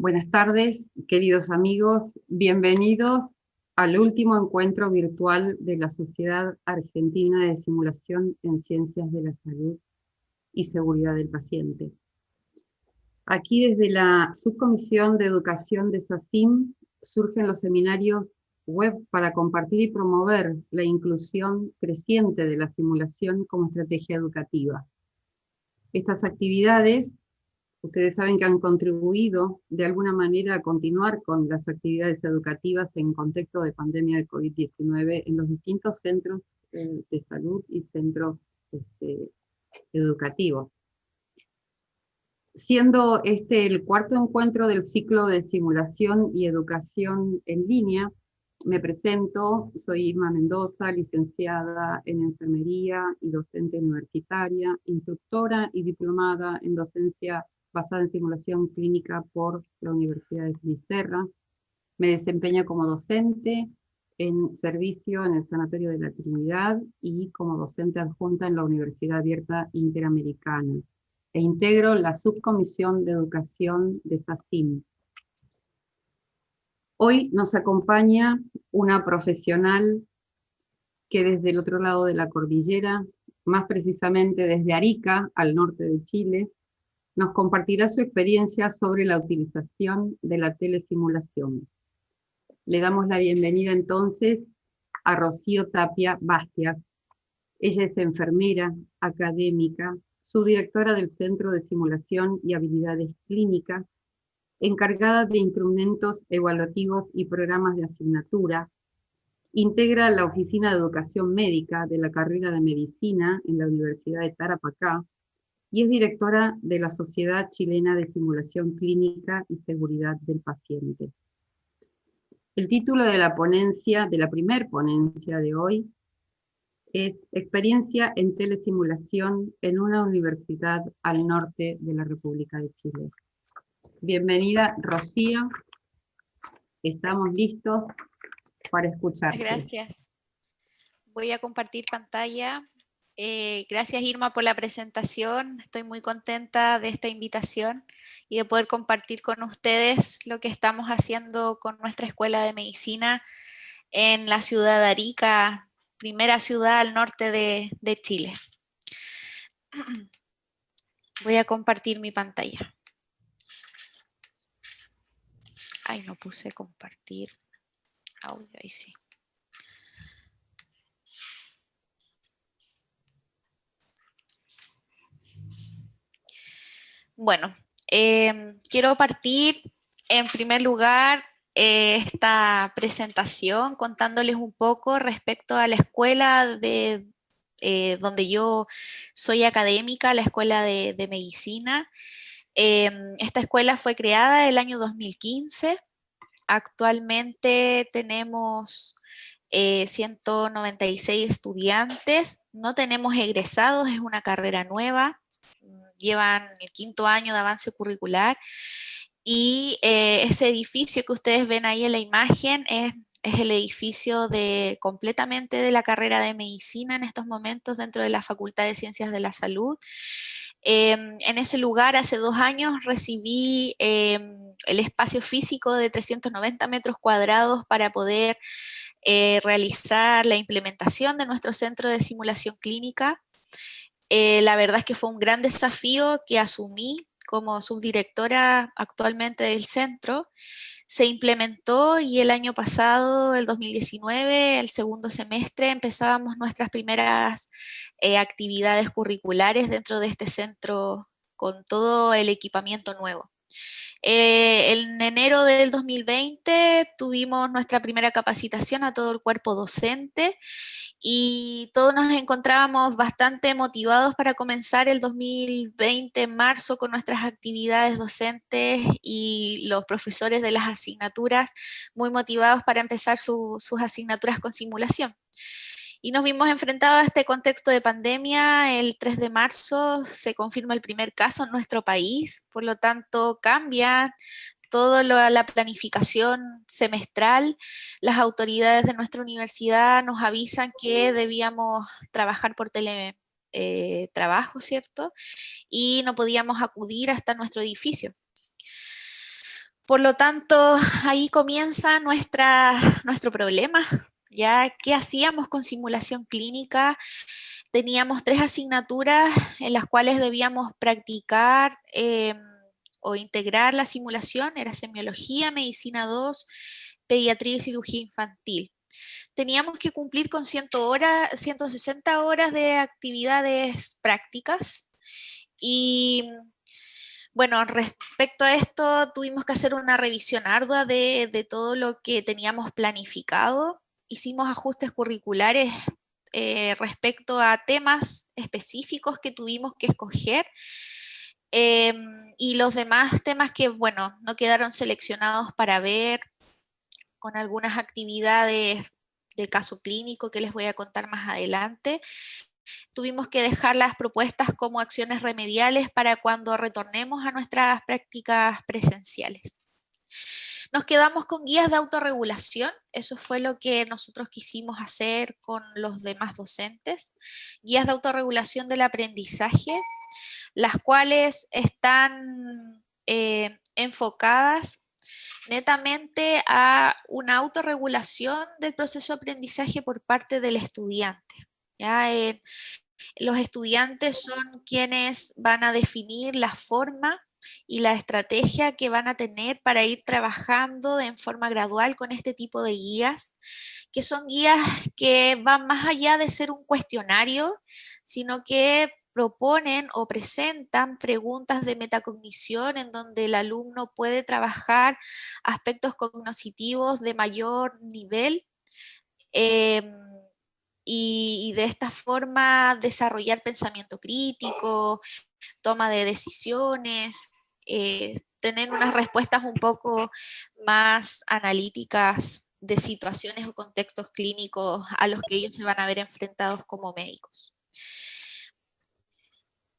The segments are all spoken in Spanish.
Buenas tardes, queridos amigos. Bienvenidos al último encuentro virtual de la Sociedad Argentina de Simulación en Ciencias de la Salud y Seguridad del Paciente. Aquí desde la Subcomisión de Educación de SACIM surgen los seminarios web para compartir y promover la inclusión creciente de la simulación como estrategia educativa. Estas actividades, ustedes saben que han contribuido de alguna manera a continuar con las actividades educativas en contexto de pandemia de COVID-19 en los distintos centros de salud y centros educativos. Siendo este el cuarto encuentro del ciclo de simulación y educación en línea, me presento, soy Irma Mendoza, licenciada en enfermería y docente universitaria, instructora y diplomada en docencia basada en simulación clínica por la Universidad de Finisterra. Me desempeño como docente en servicio en el Sanatorio de la Trinidad y como docente adjunta en la Universidad Abierta Interamericana, e integro la Subcomisión de Educación de SACIM. Hoy nos acompaña una profesional que desde el otro lado de la cordillera, más precisamente desde Arica, al norte de Chile, nos compartirá su experiencia sobre la utilización de la telesimulación. Le damos la bienvenida entonces a Rocío Tapia Bastias. Ella es enfermera, académica, subdirectora del Centro de Simulación y Habilidades Clínicas, encargada de instrumentos evaluativos y programas de asignatura, integra la Oficina de Educación Médica de la carrera de Medicina en la Universidad de Tarapacá y es directora de la Sociedad Chilena de Simulación Clínica y Seguridad del Paciente. El título de la ponencia, de la primer ponencia de hoy, es Experiencia en telesimulación en una universidad al norte de la República de Chile. Bienvenida, Rocío. Estamos listos para escucharte. Gracias. Voy a compartir pantalla. Gracias, Irma, por la presentación. Estoy muy contenta de esta invitación y de poder compartir con ustedes lo que estamos haciendo con nuestra Escuela de Medicina en la ciudad de Arica, primera ciudad al norte de Chile. Voy a compartir mi pantalla. Ay, no puse compartir audio, ahí sí. Bueno, quiero partir en primer lugar esta presentación contándoles un poco respecto a la escuela donde yo soy académica, la Escuela de Medicina. Esta escuela fue creada el año 2015. Actualmente tenemos 196 estudiantes, no tenemos egresados, es una carrera nueva, llevan el 5.º año de avance curricular y ese edificio que ustedes ven ahí en la imagen es el edificio completamente de la carrera de medicina en estos momentos dentro de la Facultad de Ciencias de la Salud. En ese lugar hace 2 años recibí el espacio físico de 390 metros cuadrados para poder realizar la implementación de nuestro centro de simulación clínica. La verdad es que fue un gran desafío que asumí como subdirectora actualmente del centro. Se implementó y el año pasado, el 2019, el segundo semestre, empezábamos nuestras primeras actividades curriculares dentro de este centro con todo el equipamiento nuevo. En enero del 2020 tuvimos nuestra primera capacitación a todo el cuerpo docente y todos nos encontrábamos bastante motivados para comenzar el 2020 en marzo con nuestras actividades docentes y los profesores de las asignaturas muy motivados para empezar sus asignaturas con simulación. Y nos vimos enfrentados a este contexto de pandemia. El 3 de marzo se confirma el primer caso en nuestro país, por lo tanto cambia toda la planificación semestral. Las autoridades de nuestra universidad nos avisan que debíamos trabajar por teletrabajo, ¿cierto? Y no podíamos acudir hasta nuestro edificio. Por lo tanto, ahí comienza nuestro problema. Ya, ¿qué hacíamos con simulación clínica? Teníamos 3 asignaturas en las cuales debíamos practicar o integrar la simulación. Era semiología, medicina 2, pediatría y cirugía infantil. Teníamos que cumplir con 160 horas de actividades prácticas y bueno, respecto a esto, tuvimos que hacer una revisión ardua de todo lo que teníamos planificado. Hicimos ajustes curriculares respecto a temas específicos que tuvimos que escoger. Y los demás temas que, bueno, no quedaron seleccionados para ver, con algunas actividades de caso clínico que les voy a contar más adelante. Tuvimos que dejar las propuestas como acciones remediales para cuando retornemos a nuestras prácticas presenciales. Nos quedamos con guías de autorregulación, eso fue lo que nosotros quisimos hacer con los demás docentes. Guías de autorregulación del aprendizaje, las cuales están enfocadas netamente a una autorregulación del proceso de aprendizaje por parte del estudiante. ¿Ya? Los estudiantes son quienes van a definir la forma y la estrategia que van a tener para ir trabajando en forma gradual con este tipo de guías, que son guías que van más allá de ser un cuestionario, sino que proponen o presentan preguntas de metacognición en donde el alumno puede trabajar aspectos cognitivos de mayor nivel. Y de esta forma desarrollar pensamiento crítico, toma de decisiones, tener unas respuestas un poco más analíticas de situaciones o contextos clínicos a los que ellos se van a ver enfrentados como médicos.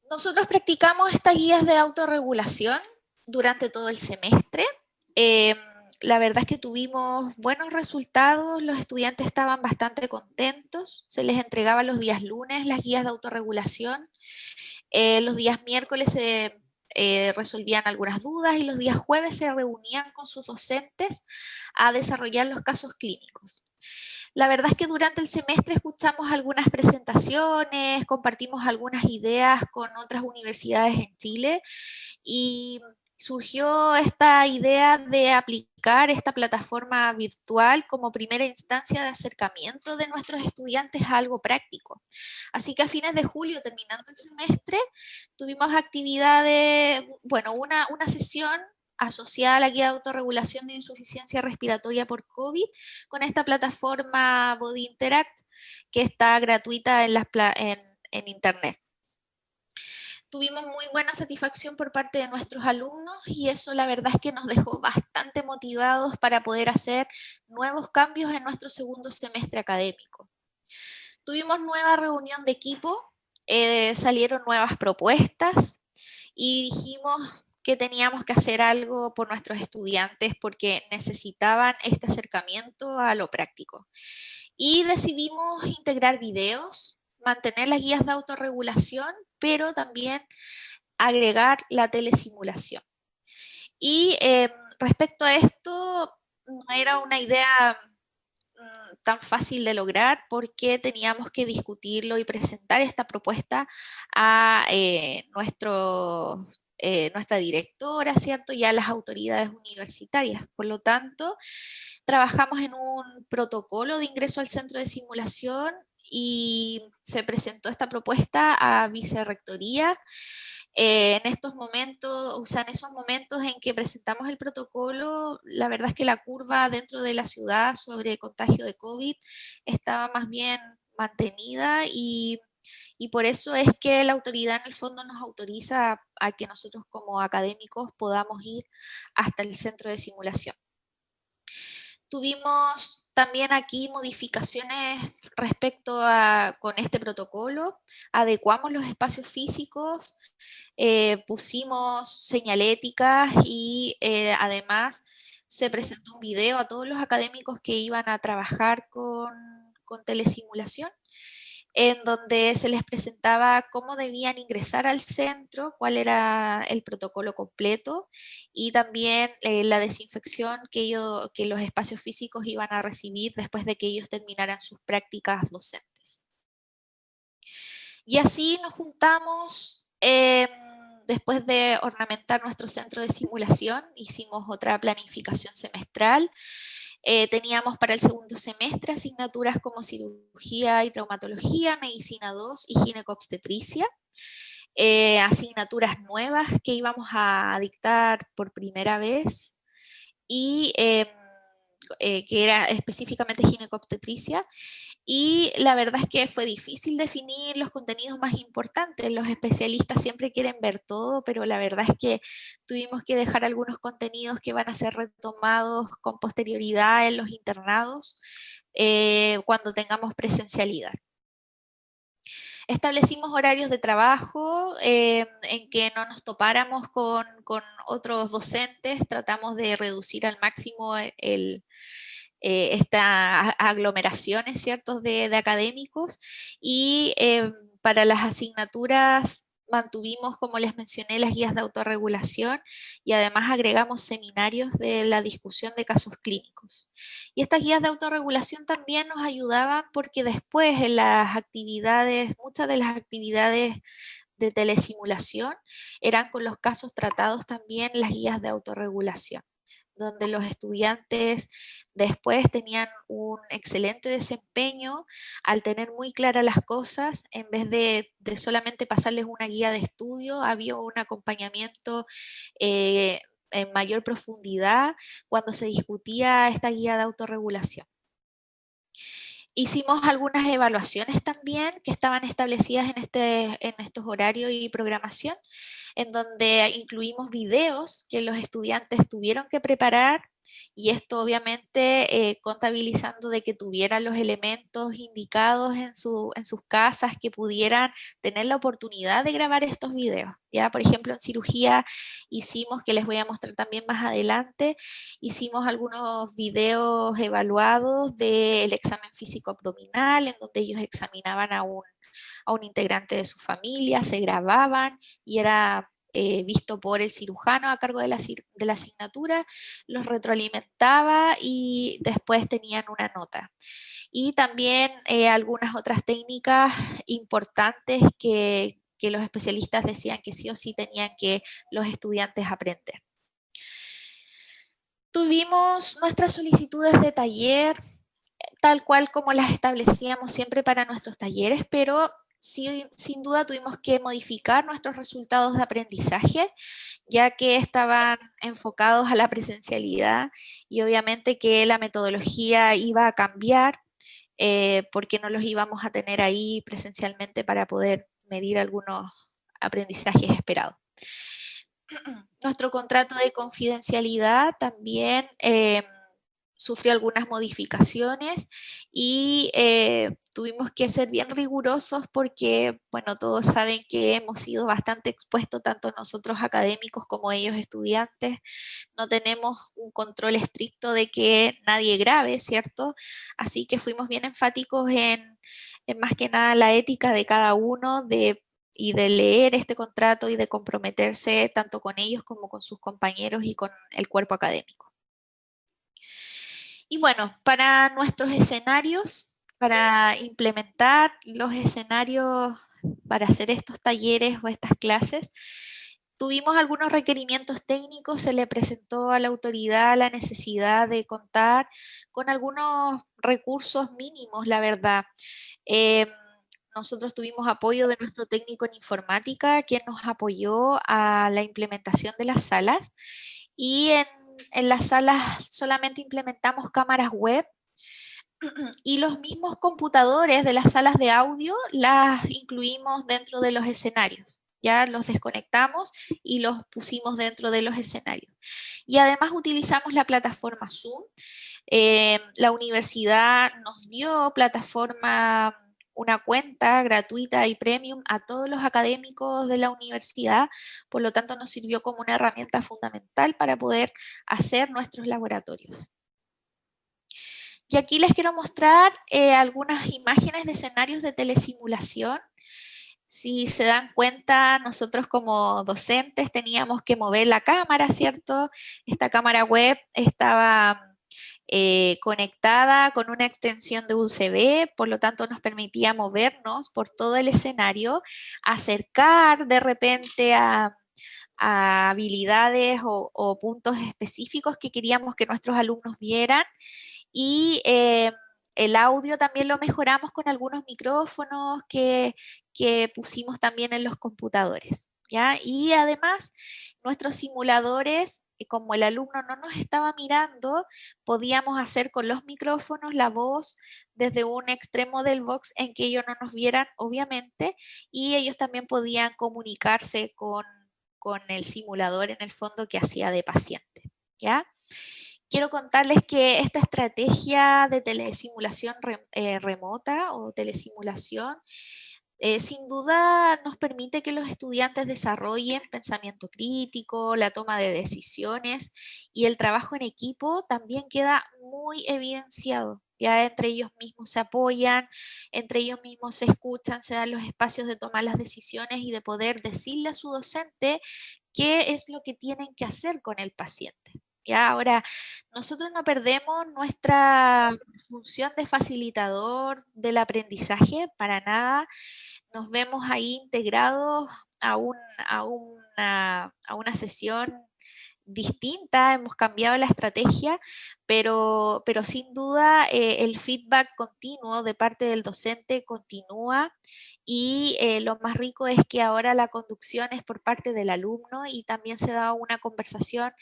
Nosotros practicamos estas guías de autorregulación durante todo el semestre. La verdad es que tuvimos buenos resultados, los estudiantes estaban bastante contentos, se les entregaba los días lunes las guías de autorregulación, los días miércoles se resolvían algunas dudas y los días jueves se reunían con sus docentes a desarrollar los casos clínicos. La verdad es que durante el semestre escuchamos algunas presentaciones, compartimos algunas ideas con otras universidades en Chile y surgió esta idea de aplicar esta plataforma virtual como primera instancia de acercamiento de nuestros estudiantes a algo práctico. Así que a fines de julio, terminando el semestre, tuvimos actividades, bueno, una sesión asociada a la guía de autorregulación de insuficiencia respiratoria por COVID con esta plataforma Body Interact que está gratuita en internet. Tuvimos muy buena satisfacción por parte de nuestros alumnos y eso la verdad es que nos dejó bastante motivados para poder hacer nuevos cambios en nuestro segundo semestre académico. Tuvimos nueva reunión de equipo, salieron nuevas propuestas y dijimos que teníamos que hacer algo por nuestros estudiantes porque necesitaban este acercamiento a lo práctico. Y decidimos integrar videos, mantener las guías de autorregulación, pero también agregar la telesimulación. Y respecto a esto, no era una idea tan fácil de lograr porque teníamos que discutirlo y presentar esta propuesta a nuestra directora, ¿cierto? Y a las autoridades universitarias. Por lo tanto, trabajamos en un protocolo de ingreso al centro de simulación y se presentó esta propuesta a vicerrectoría. En estos momentos, o sea, en esos momentos en que presentamos el protocolo, la verdad es que la curva dentro de la ciudad sobre contagio de COVID estaba más bien mantenida y por eso es que la autoridad en el fondo nos autoriza a que nosotros como académicos podamos ir hasta el centro de simulación. Tuvimos también aquí modificaciones respecto a con este protocolo, adecuamos los espacios físicos, pusimos señaléticas y además se presentó un video a todos los académicos que iban a trabajar con telesimulación. en donde se les presentaba cómo debían ingresar al centro, cuál era el protocolo completo y también la desinfección que los espacios físicos iban a recibir después de que ellos terminaran sus prácticas docentes. Y así nos juntamos, después de ornamentar nuestro centro de simulación, hicimos otra planificación semestral. Teníamos para el segundo semestre asignaturas como cirugía y traumatología, medicina 2 y ginecobstetricia. Asignaturas nuevas que íbamos a dictar por primera vez y que era específicamente ginecobstetricia. Y la verdad es que fue difícil definir los contenidos más importantes. Los especialistas siempre quieren ver todo, pero la verdad es que tuvimos que dejar algunos contenidos que van a ser retomados con posterioridad en los internados cuando tengamos presencialidad. Establecimos horarios de trabajo en que no nos topáramos con otros docentes, tratamos de reducir al máximo estas aglomeraciones, ¿cierto?, de académicos y para las asignaturas mantuvimos, como les mencioné, las guías de autorregulación y además agregamos seminarios de la discusión de casos clínicos. Y estas guías de autorregulación también nos ayudaban porque después en las actividades, muchas de las actividades de telesimulación eran con los casos tratados también las guías de autorregulación, donde los estudiantes después tenían un excelente desempeño al tener muy claras las cosas, en vez de solamente pasarles una guía de estudio, había un acompañamiento en mayor profundidad cuando se discutía esta guía de autorregulación. Hicimos algunas evaluaciones también que estaban establecidas en estos horarios y programación, en donde incluimos videos que los estudiantes tuvieron que preparar y esto obviamente contabilizando de que tuvieran los elementos indicados en sus casas, que pudieran tener la oportunidad de grabar estos videos. Ya, por ejemplo, en cirugía hicimos, que les voy a mostrar también más adelante, hicimos algunos videos evaluados del examen físico abdominal, en donde ellos examinaban a un integrante de su familia, se grababan y era visto por el cirujano a cargo de la asignatura, los retroalimentaba y después tenían una nota. Y también algunas otras técnicas importantes que los especialistas decían que sí o sí tenían que los estudiantes aprender. Tuvimos nuestras solicitudes de taller, tal cual como las establecíamos siempre para nuestros talleres, pero sí, sin duda tuvimos que modificar nuestros resultados de aprendizaje, ya que estaban enfocados a la presencialidad y obviamente que la metodología iba a cambiar porque no los íbamos a tener ahí presencialmente para poder medir algunos aprendizajes esperados. Nuestro contrato de confidencialidad también sufrió algunas modificaciones y tuvimos que ser bien rigurosos porque, bueno, todos saben que hemos sido bastante expuestos, tanto nosotros académicos como ellos estudiantes. No tenemos un control estricto de que nadie grabe, ¿cierto? Así que fuimos bien enfáticos en más que nada la ética de cada uno, y de leer este contrato y de comprometerse tanto con ellos como con sus compañeros y con el cuerpo académico. Y bueno, para nuestros escenarios, para implementar los escenarios para hacer estos talleres o estas clases, tuvimos algunos requerimientos técnicos, se le presentó a la autoridad la necesidad de contar con algunos recursos mínimos, la verdad. Nosotros tuvimos apoyo de nuestro técnico en informática, quien nos apoyó a la implementación de las salas. Y en las salas solamente implementamos cámaras web y los mismos computadores de las salas de audio las incluimos dentro de los escenarios. Ya los desconectamos y los pusimos dentro de los escenarios. Y además utilizamos la plataforma Zoom. La universidad nos dio plataforma, una cuenta gratuita y premium a todos los académicos de la universidad, por lo tanto nos sirvió como una herramienta fundamental para poder hacer nuestros laboratorios. Y aquí les quiero mostrar algunas imágenes de escenarios de telesimulación. Si se dan cuenta, nosotros como docentes teníamos que mover la cámara, ¿cierto? Esta cámara web estaba conectada con una extensión de USB, por lo tanto nos permitía movernos por todo el escenario, acercar de repente a habilidades o puntos específicos que queríamos que nuestros alumnos vieran. Y el audio también lo mejoramos con algunos micrófonos que pusimos también en los computadores, ¿ya? Y además, nuestros simuladores, como el alumno no nos estaba mirando, podíamos hacer con los micrófonos la voz desde un extremo del box en que ellos no nos vieran, obviamente, y ellos también podían comunicarse con el simulador en el fondo que hacía de paciente, ¿ya? Quiero contarles que esta estrategia de telesimulación remota o telesimulación sin duda nos permite que los estudiantes desarrollen pensamiento crítico, la toma de decisiones y el trabajo en equipo también queda muy evidenciado. Ya entre ellos mismos se apoyan, entre ellos mismos se escuchan, se dan los espacios de tomar las decisiones y de poder decirle a su docente qué es lo que tienen que hacer con el paciente. Ya, ahora, nosotros no perdemos nuestra función de facilitador del aprendizaje para nada. Nos vemos ahí integrados a, a una sesión distinta, hemos cambiado la estrategia, pero sin duda el feedback continuo de parte del docente continúa y lo más rico es que ahora la conducción es por parte del alumno y también se da una conversación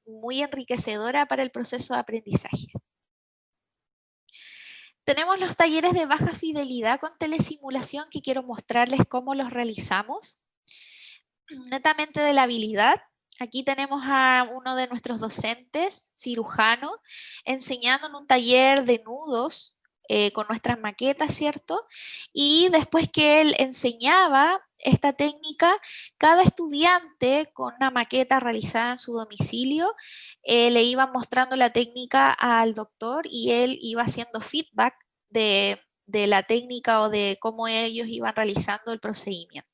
muy enriquecedora para el proceso de aprendizaje. Tenemos los talleres de baja fidelidad con telesimulación que quiero mostrarles cómo los realizamos. Netamente de la habilidad. Aquí tenemos a uno de nuestros docentes, cirujano, enseñando en un taller de nudos con nuestras maquetas, ¿cierto? Y después que él enseñaba esta técnica, cada estudiante con una maqueta realizada en su domicilio le iba mostrando la técnica al doctor y él iba haciendo feedback de la técnica o de cómo ellos iban realizando el procedimiento.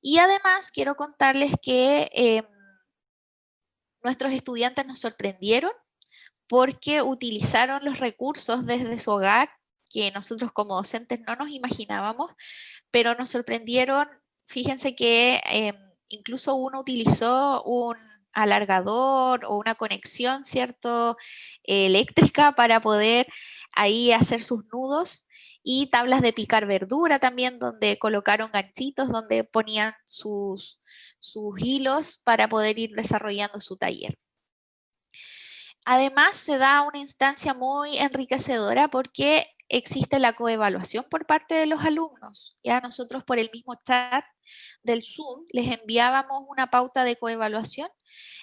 Y además quiero contarles que nuestros estudiantes nos sorprendieron porque utilizaron los recursos desde su hogar que nosotros como docentes no nos imaginábamos, pero nos sorprendieron. Fíjense que incluso uno utilizó un alargador o una conexión, ¿cierto? Eléctrica para poder ahí hacer sus nudos y tablas de picar verdura también donde colocaron ganchitos donde ponían sus hilos para poder ir desarrollando su taller. Además, se da una instancia muy enriquecedora porque existe la coevaluación por parte de los alumnos. Ya nosotros por el mismo chat del Zoom les enviábamos una pauta de coevaluación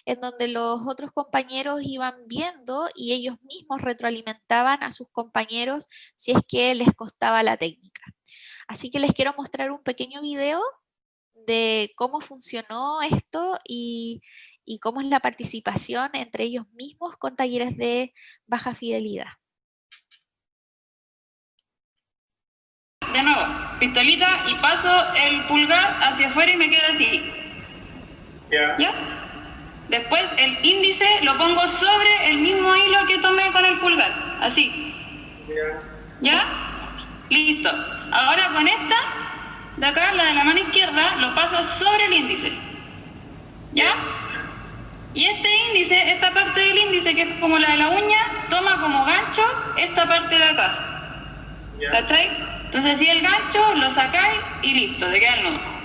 en donde los otros compañeros iban viendo y ellos mismos retroalimentaban a sus compañeros si es que les costaba la técnica. Así que les quiero mostrar un pequeño video de cómo funcionó esto y cómo es la participación entre ellos mismos con talleres de baja fidelidad. De nuevo, pistolita y paso el pulgar hacia afuera y me queda así. ¿Ya? Después el índice lo pongo sobre el mismo hilo que tomé con el pulgar. Así. ¿Ya? Listo. Ahora con esta de acá, la de la mano izquierda, lo paso sobre el índice. ¿Ya? Y este índice, esta parte del índice que es como la de la uña, toma como gancho esta parte de acá. ¿Cachai? Entonces si el gancho lo sacáis y listo, te queda el nudo.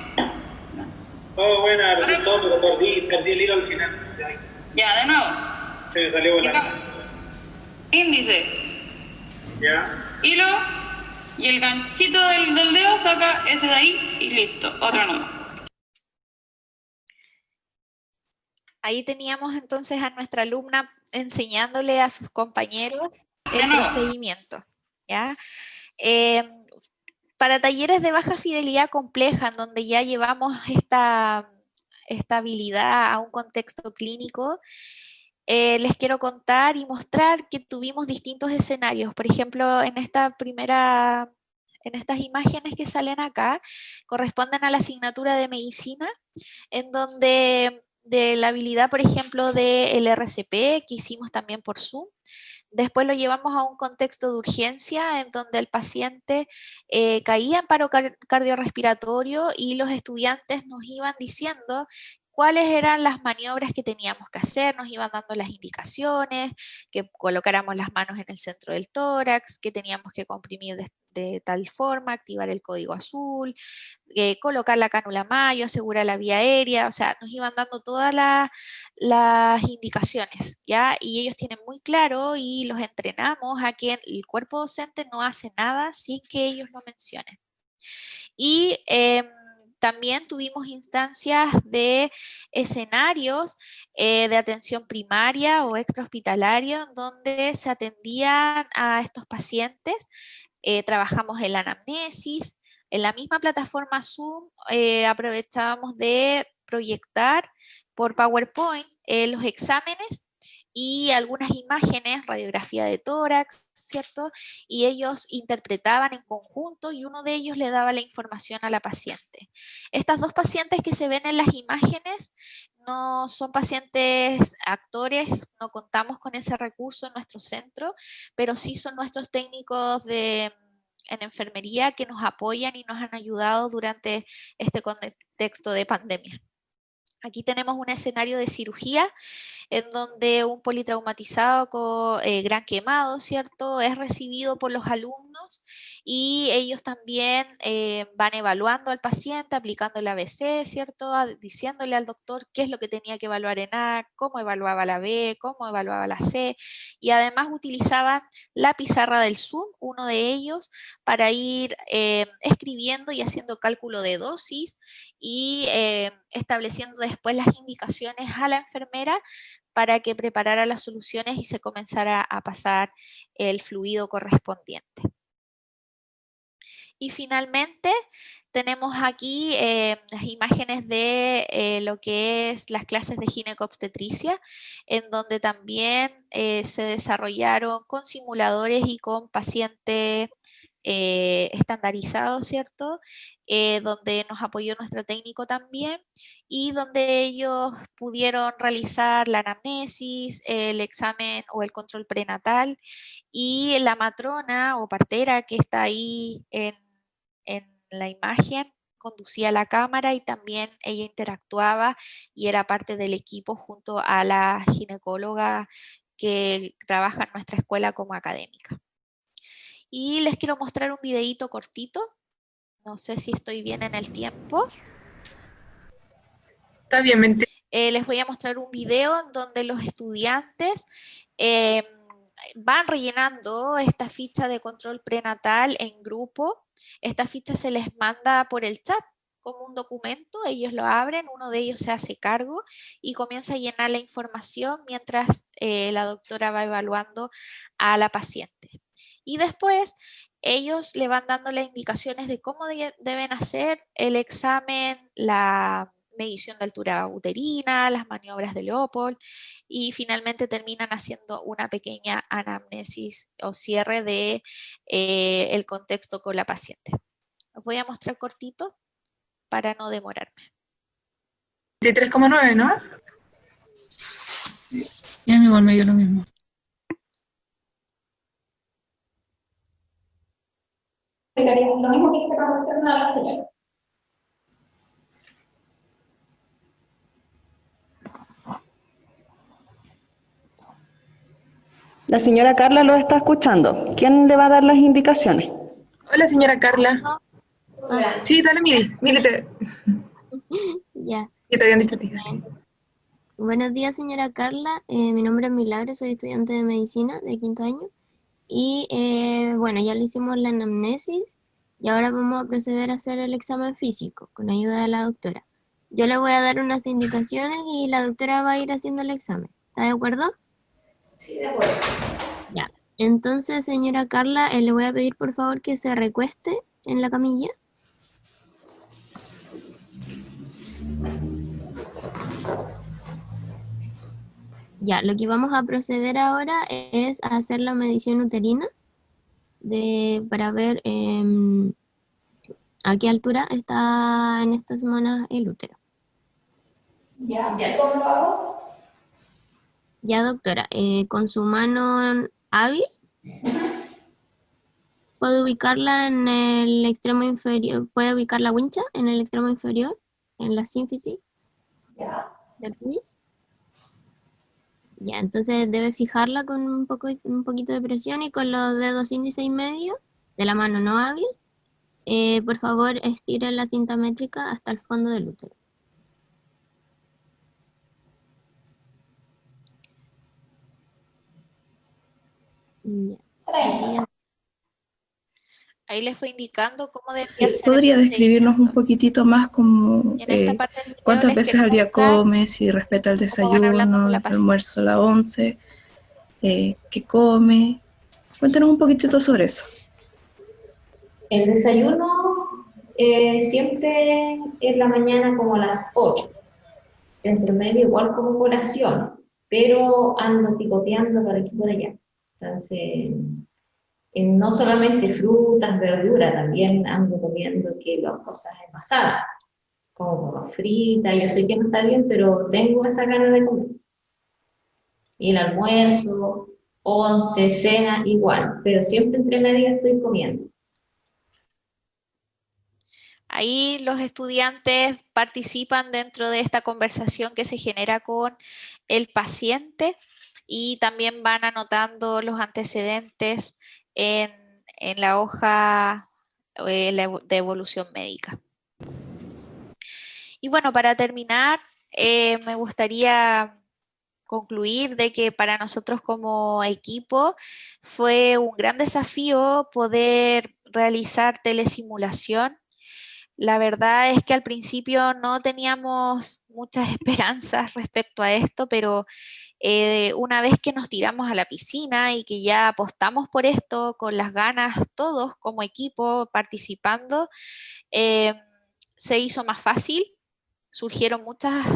Oh, bueno, resultó, pero perdí el hilo al final. Ya, de nuevo. Se me salió volando. Índice. Ya. Hilo. Y el ganchito del dedo saca ese de ahí y listo, otro nudo. Ahí teníamos entonces a nuestra alumna enseñándole a sus compañeros el procedimiento. ¿Ya? Para talleres de baja fidelidad compleja, en donde ya llevamos esta habilidad a un contexto clínico, les quiero contar y mostrar que tuvimos distintos escenarios. Por ejemplo, en estas imágenes que salen acá, corresponden a la asignatura de medicina, en donde de la habilidad, por ejemplo, del RCP, que hicimos también por Zoom. Después lo llevamos a un contexto de urgencia en donde el paciente caía en paro cardiorrespiratorio y los estudiantes nos iban diciendo cuáles eran las maniobras que teníamos que hacer, nos iban dando las indicaciones, que colocáramos las manos en el centro del tórax, que teníamos que comprimir de tal forma, activar el código azul, colocar la cánula Mayo, asegurar la vía aérea, o sea, nos iban dando todas las indicaciones, ¿ya? Y ellos tienen muy claro y los entrenamos a que el cuerpo docente no hace nada sin que ellos lo mencionen. Y también tuvimos instancias de escenarios de atención primaria o extrahospitalaria donde se atendían a estos pacientes. Trabajamos en la anamnesis. En la misma plataforma Zoom aprovechábamos de proyectar por PowerPoint los exámenes y algunas imágenes, radiografía de tórax, ¿cierto? Y ellos interpretaban en conjunto y uno de ellos le daba la información a la paciente. Estas dos pacientes que se ven en las imágenes no son pacientes actores, no contamos con ese recurso en nuestro centro, pero sí son nuestros técnicos en enfermería que nos apoyan y nos han ayudado durante este contexto de pandemia. Aquí tenemos un escenario de cirugía en donde un politraumatizado con gran quemado, ¿cierto?, es recibido por los alumnos y ellos también van evaluando al paciente, aplicando el ABC, ¿cierto?, diciéndole al doctor qué es lo que tenía que evaluar en A, cómo evaluaba la B, cómo evaluaba la C, y además utilizaban la pizarra del Zoom, uno de ellos, para ir escribiendo y haciendo cálculo de dosis y estableciendo después las indicaciones a la enfermera para que preparara las soluciones y se comenzara a pasar el fluido correspondiente. Y finalmente tenemos aquí las imágenes de lo que es las clases de ginecobstetricia, en donde también se desarrollaron con simuladores y con pacientes estandarizados, ¿cierto? Donde nos apoyó nuestro técnico también y donde ellos pudieron realizar la anamnesis, el examen o el control prenatal, y la matrona o partera que está ahí en la imagen conducía la cámara y también ella interactuaba y era parte del equipo junto a la ginecóloga que trabaja en nuestra escuela como académica. Y les quiero mostrar un videíto cortito. No sé si estoy bien en el tiempo. Está bien, les voy a mostrar un video donde los estudiantes van rellenando esta ficha de control prenatal en grupo. Esta ficha se les manda por el chat como un documento, ellos lo abren, uno de ellos se hace cargo y comienza a llenar la información mientras la doctora va evaluando a la paciente. Y después ellos le van dando las indicaciones de cómo deben hacer el examen, la medición de altura uterina, las maniobras de Leopold y finalmente terminan haciendo una pequeña anamnesis o cierre de el contexto con la paciente. Os voy a mostrar cortito para no demorarme. 23,9, ¿no? Y a mí igual me dio lo mismo. Lo mismo que está proporcionando a la señora. La señora Carla lo está escuchando. ¿Quién le va a dar las indicaciones? Hola, señora Carla. Sí, dale, Mili te... Ya. Sí, te habían dicho a ti. Buenos días, señora Carla. Mi nombre es Milagro, soy estudiante de medicina de 5º año. Y bueno, ya le hicimos la anamnesis y ahora vamos a proceder a hacer el examen físico con ayuda de la doctora. Yo le voy a dar unas indicaciones y la doctora va a ir haciendo el examen. ¿Está de acuerdo? Sí, de acuerdo. Ya. Entonces, señora Carla, le voy a pedir por favor que se recueste en la camilla. Ya, lo que vamos a proceder ahora es a hacer la medición uterina para ver a qué altura está en esta semana el útero. ¿Ya cómo lo hago? Ya, doctora, con su mano hábil puede ubicarla en el extremo inferior, puede ubicar la wincha en el extremo inferior, en la sínfisis del pubis. Ya, entonces debe fijarla con un poquito de presión y con los dedos índice y medio de la mano no hábil, por favor estire la cinta métrica hasta el fondo del útero. Ya. Ahí les fue indicando cómo debía ser ¿Podría el describirnos un procedimiento. poquitito más como Y en esta parte del video cuántas les veces quiero al día mostrar come, si respeta el cómo van hablando con desayuno, la el paciente. almuerzo, la once, qué come? Cuéntanos un poquitito sobre eso. El desayuno siempre en la mañana como a las 8. Entre medio igual como colación, pero ando picoteando por aquí y por allá. Entonces, no solamente frutas, verduras, también ando comiendo las cosas envasadas, como papas fritas. Yo sé que no está bien, pero tengo esa gana de comer. Y el almuerzo, once, cena, igual, pero siempre entre medio estoy comiendo. Ahí los estudiantes participan dentro de esta conversación que se genera con el paciente y también van anotando los antecedentes en la hoja de evolución médica. Y bueno, para terminar, me gustaría concluir de que para nosotros como equipo fue un gran desafío poder realizar telesimulación. La verdad es que al principio no teníamos muchas esperanzas respecto a esto, pero una vez que nos tiramos a la piscina y que ya apostamos por esto con las ganas todos como equipo participando, se hizo más fácil, surgieron muchas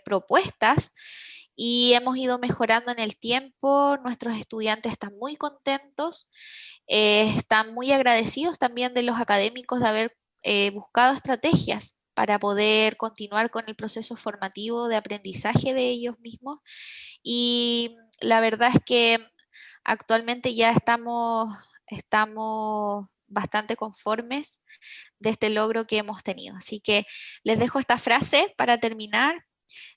propuestas y hemos ido mejorando en el tiempo. Nuestros estudiantes están muy contentos, están muy agradecidos también de los académicos de haber buscado estrategias para poder continuar con el proceso formativo de aprendizaje de ellos mismos. Y la verdad es que actualmente ya estamos bastante conformes de este logro que hemos tenido. Así que les dejo esta frase para terminar.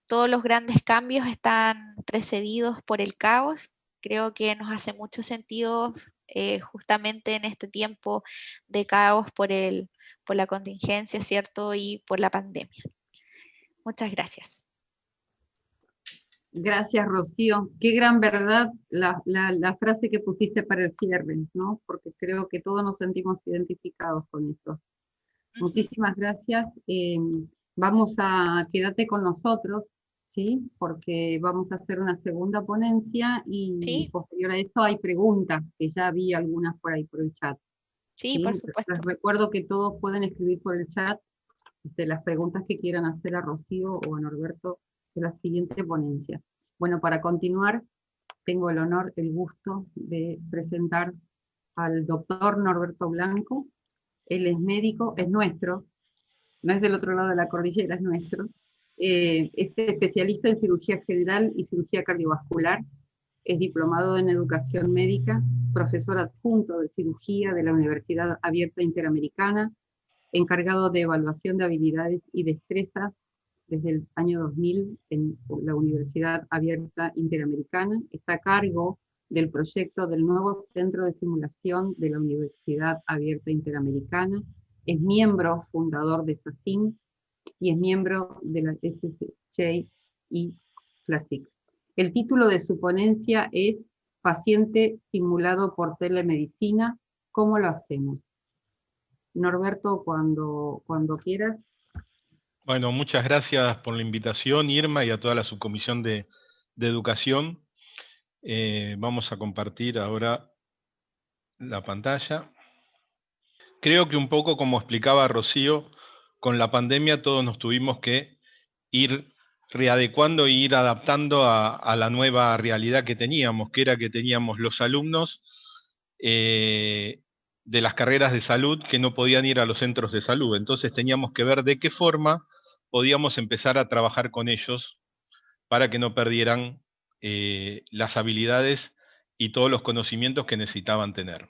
Todos los grandes cambios están precedidos por el caos. Creo que nos hace mucho sentido justamente en este tiempo de caos por la contingencia, ¿cierto? Y por la pandemia. Muchas gracias. Gracias, Rocío. Qué gran verdad la frase que pusiste para el cierre, ¿no? Porque creo que todos nos sentimos identificados con esto. Muchísimas gracias. Quédate con nosotros, ¿sí? Porque vamos a hacer una segunda ponencia y Sí, posterior a eso hay preguntas, que ya vi algunas por ahí por el chat. sí, ¿Sí? por supuesto. Les recuerdo que todos pueden escribir por el chat las preguntas que quieran hacer a Rocío o a Norberto de la siguiente ponencia. Bueno, para continuar, tengo el honor, el gusto de presentar al doctor Norberto Blanco. Él es médico, es nuestro, no es del otro lado de la cordillera, es nuestro. Es especialista en cirugía general y cirugía cardiovascular, es diplomado en educación médica, profesor adjunto de cirugía de la Universidad Abierta Interamericana, encargado de evaluación de habilidades y destrezas desde el año 2000 en la Universidad Abierta Interamericana. Está a cargo del proyecto del nuevo Centro de Simulación de la Universidad Abierta Interamericana. Es miembro fundador de SACIM y es miembro de la SSJ y FLASIC. El título de su ponencia es Paciente simulado por telemedicina, ¿cómo lo hacemos? Norberto, cuando quieras. Bueno, muchas gracias por la invitación, Irma, y a toda la subcomisión de educación. Vamos a compartir ahora la pantalla. Creo que un poco como explicaba Rocío, con la pandemia todos nos tuvimos que ir readecuando e ir adaptando a la nueva realidad que teníamos, que era que teníamos los alumnos de las carreras de salud que no podían ir a los centros de salud. Entonces teníamos que ver de qué forma podíamos empezar a trabajar con ellos para que no perdieran las habilidades y todos los conocimientos que necesitaban tener.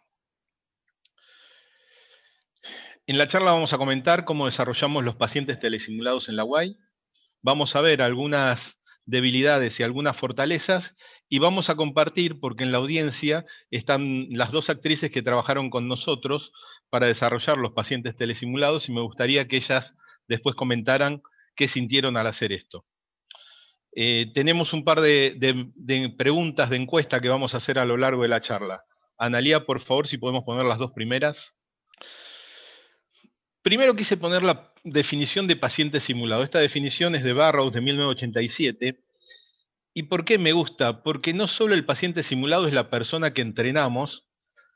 En la charla vamos a comentar cómo desarrollamos los pacientes telesimulados en la UAI. Vamos a ver algunas debilidades y algunas fortalezas, y vamos a compartir, porque en la audiencia están las dos actrices que trabajaron con nosotros para desarrollar los pacientes telesimulados, y me gustaría que ellas después comentaran qué sintieron al hacer esto. Tenemos un par de preguntas de encuesta que vamos a hacer a lo largo de la charla. Analía, por favor, si podemos poner las dos primeras. Primero quise poner la definición de paciente simulado. Esta definición es de Barrows de 1987. ¿Y por qué me gusta? Porque no solo el paciente simulado es la persona que entrenamos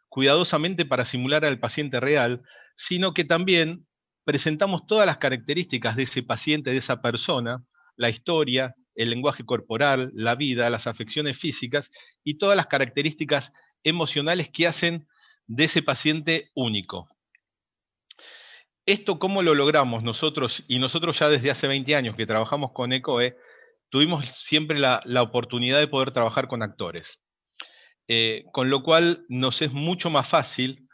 cuidadosamente para simular al paciente real, sino que también presentamos todas las características de ese paciente, de esa persona, la historia, el lenguaje corporal, la vida, las afecciones físicas y todas las características emocionales que hacen de ese paciente único. ¿Esto cómo lo logramos nosotros? Y nosotros ya desde hace 20 años que trabajamos con ECOE, tuvimos siempre la oportunidad de poder trabajar con actores. Con lo cual nos es mucho más fácil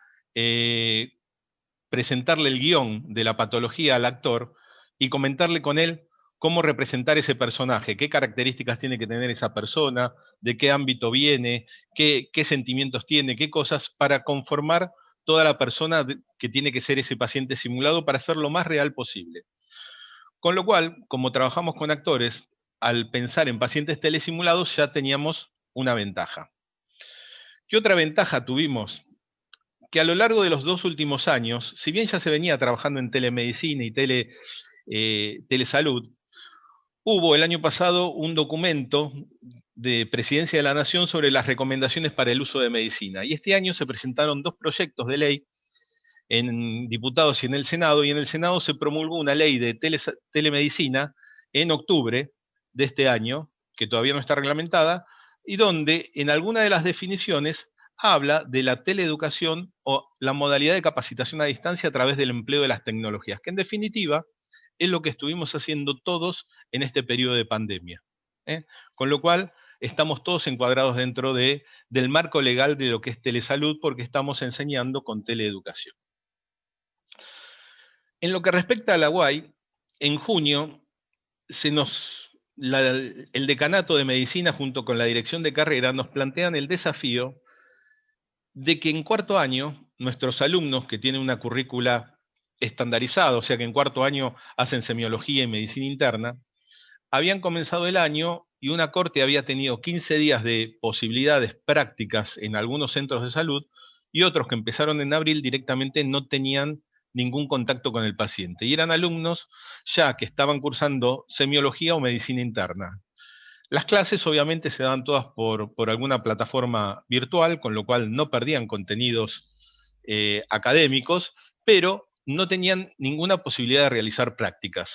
presentarle el guión de la patología al actor y comentarle con él cómo representar ese personaje, qué características tiene que tener esa persona, de qué ámbito viene, qué sentimientos tiene, qué cosas, para conformar toda la persona que tiene que ser ese paciente simulado para ser lo más real posible. Con lo cual, como trabajamos con actores, al pensar en pacientes telesimulados ya teníamos una ventaja. ¿Qué otra ventaja tuvimos? Que a lo largo de los 2 últimos años, si bien ya se venía trabajando en telemedicina y telesalud, hubo el año pasado un documento de Presidencia de la Nación sobre las recomendaciones para el uso de medicina. Y este año se presentaron 2 proyectos de ley en diputados y en el Senado se promulgó una ley de telemedicina en octubre de este año, que todavía no está reglamentada, y donde en alguna de las definiciones habla de la teleeducación o la modalidad de capacitación a distancia a través del empleo de las tecnologías, que en definitiva es lo que estuvimos haciendo todos en este periodo de pandemia. Con lo cual, estamos todos encuadrados dentro del marco legal de lo que es telesalud, porque estamos enseñando con teleeducación. En lo que respecta a la UAI, en junio, el Decanato de Medicina junto con la Dirección de Carrera nos plantean el desafío de que en cuarto año, nuestros alumnos que tienen una currícula estandarizada, o sea que en cuarto año hacen semiología y medicina interna, habían comenzado el año y una corte había tenido 15 días de posibilidades prácticas en algunos centros de salud y otros que empezaron en abril directamente no tenían ningún contacto con el paciente. Y eran alumnos ya que estaban cursando semiología o medicina interna. Las clases obviamente se daban todas por alguna plataforma virtual, con lo cual no perdían contenidos académicos, pero no tenían ninguna posibilidad de realizar prácticas.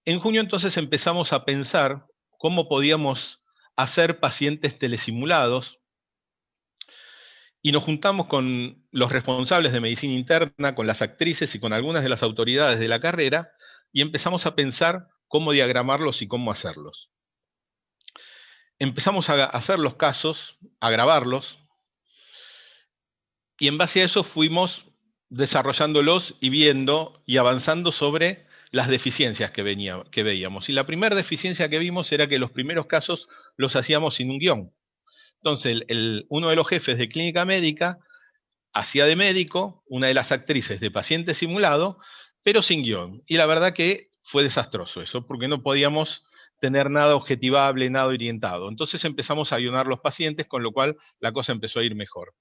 En junio entonces empezamos a pensar cómo podíamos hacer pacientes telesimulados, y nos juntamos con los responsables de medicina interna, con las actrices y con algunas de las autoridades de la carrera, y empezamos a pensar cómo diagramarlos y cómo hacerlos. Empezamos a hacer los casos, a grabarlos, y en base a eso fuimos desarrollándolos y viendo y avanzando sobre las deficiencias que veíamos. Y la primera deficiencia que vimos era que los primeros casos los hacíamos sin un guión. Entonces, uno de los jefes de clínica médica hacía de médico, una de las actrices de paciente simulado, pero sin guión. Y la verdad que fue desastroso eso, porque no podíamos tener nada objetivable, nada orientado. Entonces empezamos a ayunar los pacientes, con lo cual la cosa empezó a ir mejor.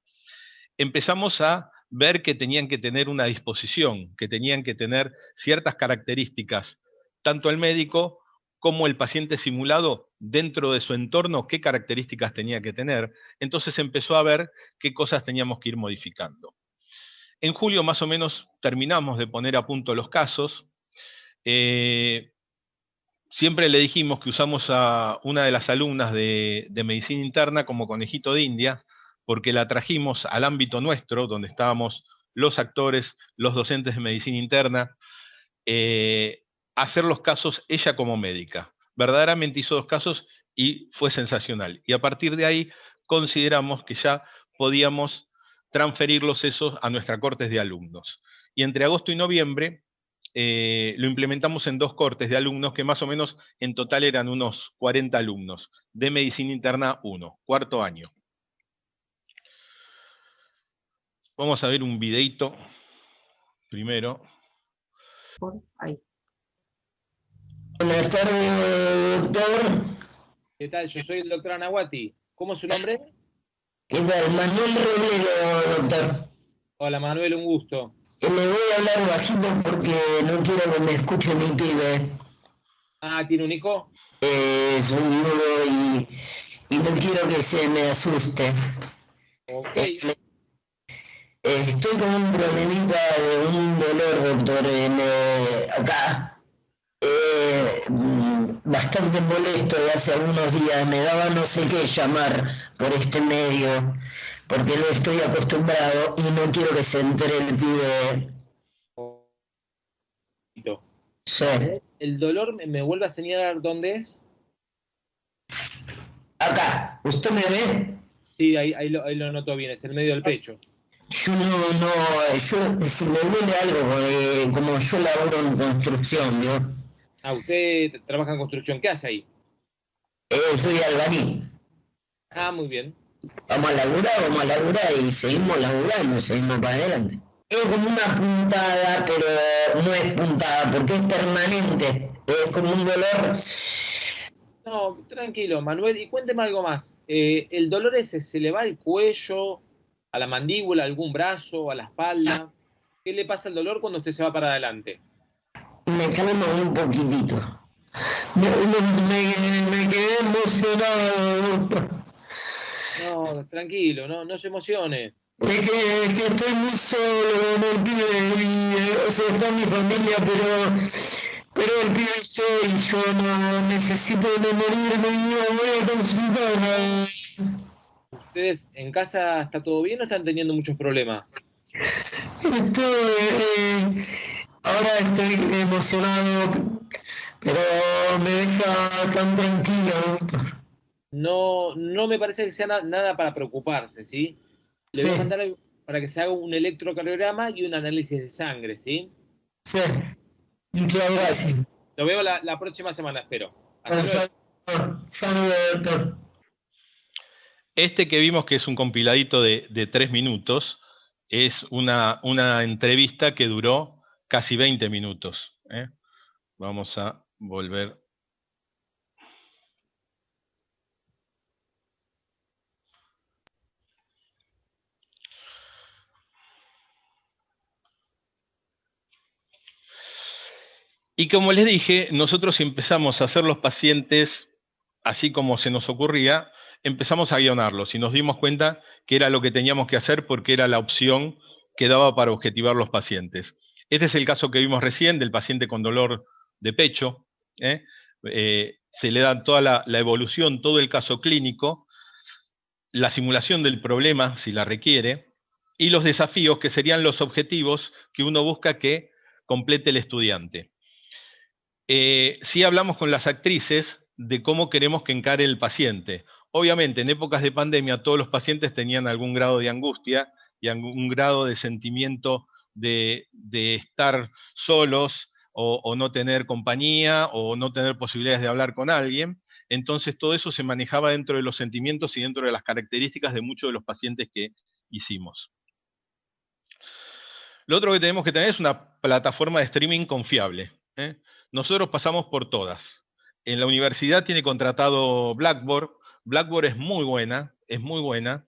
Empezamos a ver que tenían que tener una disposición, que tenían que tener ciertas características, tanto el médico como el paciente simulado dentro de su entorno, qué características tenía que tener. Entonces empezó a ver qué cosas teníamos que ir modificando. En julio más o menos terminamos de poner a punto los casos. siempre le dijimos que usamos a una de las alumnas de medicina interna como conejito de India, porque la trajimos al ámbito nuestro, donde estábamos los actores, los docentes de medicina interna, a hacer los casos ella como médica. Verdaderamente hizo 2 casos y fue sensacional. Y a partir de ahí consideramos que ya podíamos transferirlos esos a nuestra cortes de alumnos. Y entre agosto y noviembre lo implementamos en 2 cortes de alumnos que más o menos en total eran unos 40 alumnos, de medicina interna 1, cuarto año. Vamos a ver un videito primero. Ahí. Buenas tardes, doctor. ¿Qué tal? Yo soy el doctor Anahuati. ¿Cómo es su nombre? ¿Qué tal? Manuel Robledo, doctor. Hola Manuel, un gusto. Le voy a hablar bajito porque no quiero que me escuche mi pibe. Ah, ¿tiene un hijo? Soy viudo y no quiero que se me asuste. Ok. Estoy con un problemita de un dolor, doctor, acá. Bastante molesto de hace algunos días. Me daba no sé qué llamar por este medio, porque no estoy acostumbrado y no quiero que se entere el pibe. Sí. ¿El dolor me vuelve a señalar dónde es? Acá, ¿usted me ve? Sí, ahí lo noto bien, es el medio del pecho. Yo yo, si me duele algo, como yo laburo en construcción, ¿no? Ah, usted trabaja en construcción, ¿qué hace ahí? Soy albañil. Ah, muy bien. Vamos a laburar y seguimos laburando, seguimos para adelante. Es como una puntada, pero no es puntada porque es permanente. Es como un dolor. No, tranquilo, Manuel, y cuénteme algo más. ¿El dolor ese se le va al cuello, a la mandíbula, a algún brazo, a la espalda? ¿Qué le pasa al dolor cuando usted se va para adelante? Me calma un poquitito. Me quedé emocionado. No, tranquilo, no se emocione. Es que estoy muy solo con el pibe, o sea, está mi familia, pero el pibe y yo no necesito de morirme y no voy a consultar. ¿Ustedes en casa está todo bien o están teniendo muchos problemas? Ahora estoy emocionado, pero me deja tan tranquilo. No me parece que sea nada para preocuparse, ¿sí? Le voy a mandar para que se haga un electrocardiograma y un análisis de sangre, ¿sí? Sí, muchas gracias. Lo veo la próxima semana, espero. Hasta luego. Saludos, doctor. Este que vimos, que es un compiladito de 3 minutos, es una entrevista que duró casi 20 minutos. Vamos a volver. Y como les dije, nosotros empezamos a hacer los pacientes, así como se nos ocurría, empezamos a guionarlos y nos dimos cuenta que era lo que teníamos que hacer porque era la opción que daba para objetivar los pacientes. Este es el caso que vimos recién del paciente con dolor de pecho. Se le da toda la evolución, todo el caso clínico, la simulación del problema, si la requiere, y los desafíos, que serían los objetivos que uno busca que complete el estudiante. Sí hablamos con las actrices de cómo queremos que encare el paciente. Obviamente, en épocas de pandemia, todos los pacientes tenían algún grado de angustia y algún grado de sentimiento de estar solos o no tener compañía o no tener posibilidades de hablar con alguien. Entonces, todo eso se manejaba dentro de los sentimientos y dentro de las características de muchos de los pacientes que hicimos. Lo otro que tenemos que tener es una plataforma de streaming confiable. Nosotros pasamos por todas. En la universidad tiene contratado Blackboard. Blackboard es muy buena, es muy buena.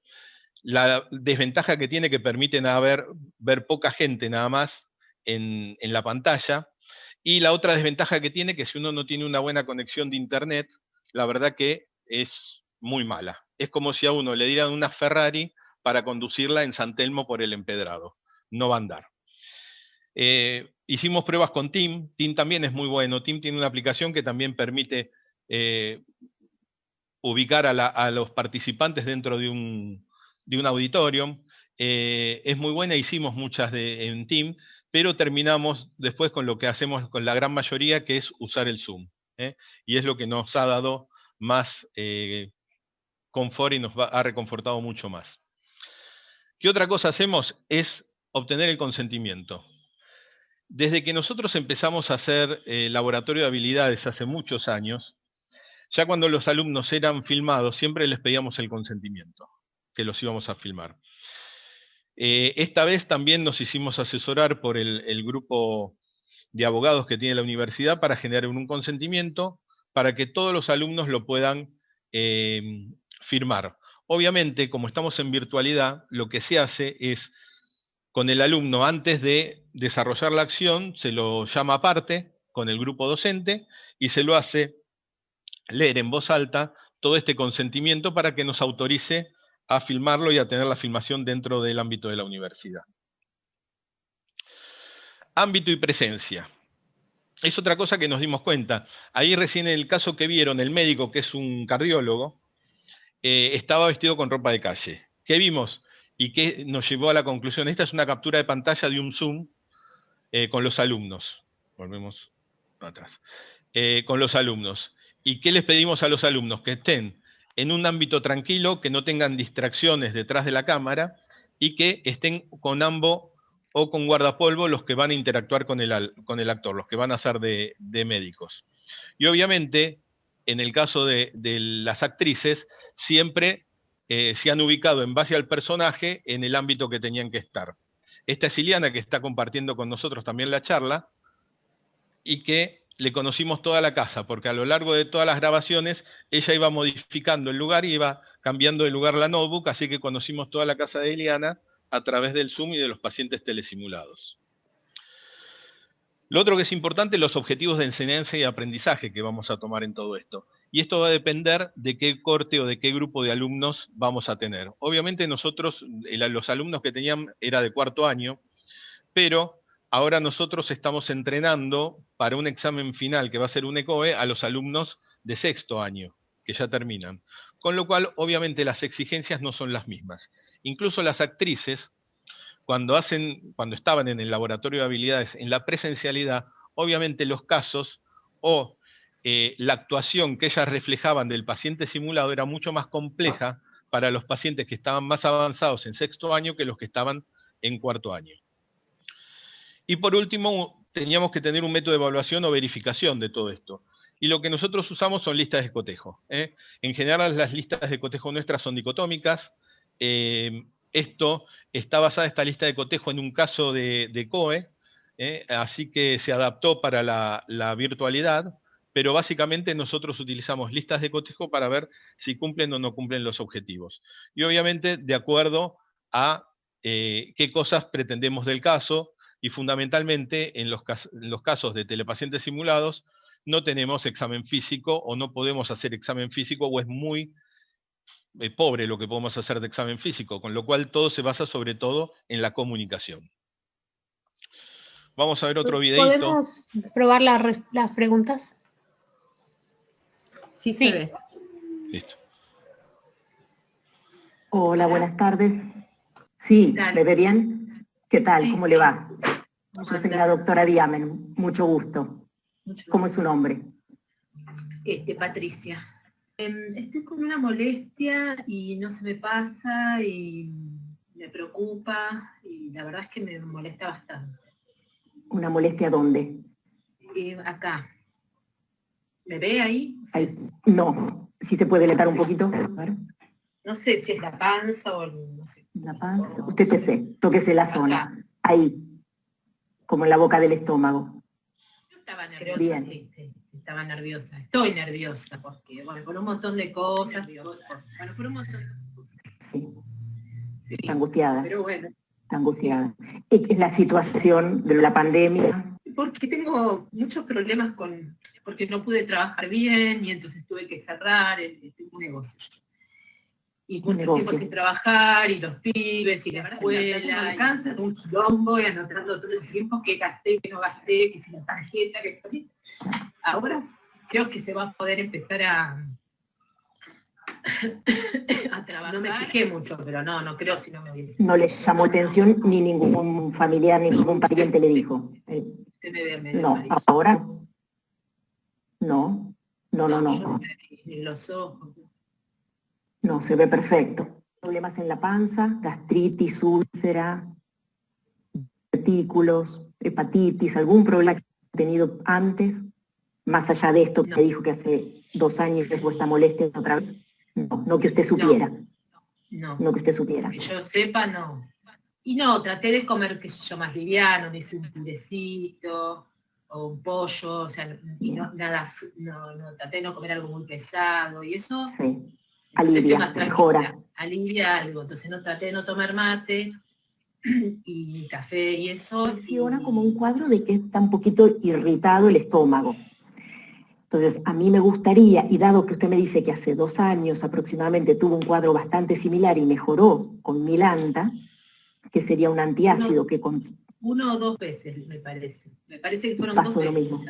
La desventaja que tiene que permite ver poca gente nada más en la pantalla. Y la otra desventaja que tiene, que si uno no tiene una buena conexión de internet, la verdad que es muy mala. Es como si a uno le dieran una Ferrari para conducirla en San Telmo por el empedrado. No va a andar. Hicimos pruebas con Team. Team también es muy bueno. Team tiene una aplicación que también permite ubicar a los participantes dentro de un auditorium. Es muy buena, hicimos muchas en Team, pero terminamos después con lo que hacemos con la gran mayoría, que es usar el Zoom. Y es lo que nos ha dado más confort y nos ha reconfortado mucho más. ¿Qué otra cosa hacemos? Es obtener el consentimiento. Desde que nosotros empezamos a hacer laboratorio de habilidades hace muchos años, ya cuando los alumnos eran filmados, siempre les pedíamos el consentimiento, que los íbamos a filmar. Esta vez también nos hicimos asesorar por el grupo de abogados que tiene la universidad para generar un consentimiento para que todos los alumnos lo puedan firmar. Obviamente, como estamos en virtualidad, lo que se hace es, con el alumno, antes de desarrollar la acción, se lo llama aparte con el grupo docente y se lo hace leer en voz alta todo este consentimiento para que nos autorice a filmarlo y a tener la filmación dentro del ámbito de la universidad. Ámbito y presencia. Es otra cosa que nos dimos cuenta. Ahí recién en el caso que vieron, el médico, que es un cardiólogo, estaba vestido con ropa de calle. ¿Qué vimos? Y qué nos llevó a la conclusión. Esta es una captura de pantalla de un Zoom con los alumnos. Volvemos atrás. Con los alumnos. ¿Y qué les pedimos a los alumnos? Que estén en un ámbito tranquilo, que no tengan distracciones detrás de la cámara y que estén con ambos o con guardapolvo los que van a interactuar con el actor, los que van a ser de médicos. Y obviamente, en el caso de las actrices, siempre se han ubicado en base al personaje en el ámbito que tenían que estar. Esta es Iliana, que está compartiendo con nosotros también la charla, y que le conocimos toda la casa, porque a lo largo de todas las grabaciones, ella iba modificando el lugar y iba cambiando de lugar la notebook, así que conocimos toda la casa de Iliana a través del Zoom y de los pacientes telesimulados. Lo otro que es importante, los objetivos de enseñanza y aprendizaje que vamos a tomar en todo esto. Y esto va a depender de qué corte o de qué grupo de alumnos vamos a tener. Obviamente nosotros, los alumnos que tenían era de cuarto año, pero ahora nosotros estamos entrenando para un examen final que va a ser un ECOE a los alumnos de sexto año, que ya terminan. Con lo cual, obviamente, las exigencias no son las mismas. Incluso las actrices, cuando estaban en el laboratorio de habilidades, en la presencialidad, obviamente los casos o la actuación que ellas reflejaban del paciente simulado era mucho más compleja para los pacientes que estaban más avanzados en sexto año que los que estaban en cuarto año. Y por último, teníamos que tener un método de evaluación o verificación de todo esto. Y lo que nosotros usamos son listas de cotejo. En general, las listas de cotejo nuestras son dicotómicas. Esto está basada, esta lista de cotejo, en un caso de COE, así que se adaptó para la virtualidad, pero básicamente nosotros utilizamos listas de cotejo para ver si cumplen o no cumplen los objetivos. Y obviamente de acuerdo a qué cosas pretendemos del caso, y fundamentalmente en los casos de telepacientes simulados no tenemos examen físico o no podemos hacer examen físico o es muy pobre lo que podemos hacer de examen físico, con lo cual todo se basa sobre todo en la comunicación. Vamos a ver otro videito. ¿Podemos probar las preguntas? Sí, se ve. Listo. Hola, buenas tardes. Sí, ¿me ve bien? ¿Qué tal? Sí, ¿Cómo sí. le va? Yo soy la doctora Diamen, mucho gusto. ¿Cómo es su nombre? Patricia. Estoy con una molestia y no se me pasa y me preocupa y la verdad es que me molesta bastante. ¿Una molestia dónde? Acá. ¿Me ve ahí? Ahí. No, si se puede letar un poquito. A ver. No sé si es la panza o no sé. La panza. Usted tóquese la zona. Ahí. Como en la boca del estómago. Yo estaba nerviosa, Bien. sí, estaba nerviosa. Estoy nerviosa porque, bueno, por un montón de cosas. Por un montón de cosas. Sí. Sí, Está angustiada. pero bueno. Está angustiada. Es la situación de la pandemia. Porque tengo muchos problemas porque no pude trabajar bien y entonces tuve que cerrar, tengo un negocio. y mucho negocio. tiempo sin trabajar, y los pibes, y la escuela, cáncer, un quilombo, y anotando todo el tiempo que gasté, que no gasté, que si la tarjeta, que ahora creo que se va a poder empezar a trabajar. No me fijé mucho, pero no creo si no me hubiese. No le llamó atención ni ningún familiar, ni ningún pariente le dijo. Usted me ve medio No, amarillo. ahora no. Yo no me vi ni los ojos. No, se ve perfecto. Problemas en la panza, gastritis, úlcera, artículos, hepatitis, algún problema que ha tenido antes, más allá de esto que me dijo que hace 2 años tuvo esta molestia otra vez. No que usted supiera. No que usted supiera. Que yo sepa, no. Y no, traté de comer, qué sé yo, más liviano, me hice un purecito o un pollo, o sea, y no, nada, traté de no comer algo muy pesado, y eso alivia, mejora. Alivia algo, entonces no traté de no tomar mate y café y eso. Funciona como un cuadro de que está un poquito irritado el estómago. Entonces, a mí me gustaría, y dado que usted me dice que hace 2 años aproximadamente tuvo un cuadro bastante similar y mejoró con Milanta, que sería un antiácido que con 1 o 2 veces, me parece. Me parece que fueron 2 veces. Lo mismo.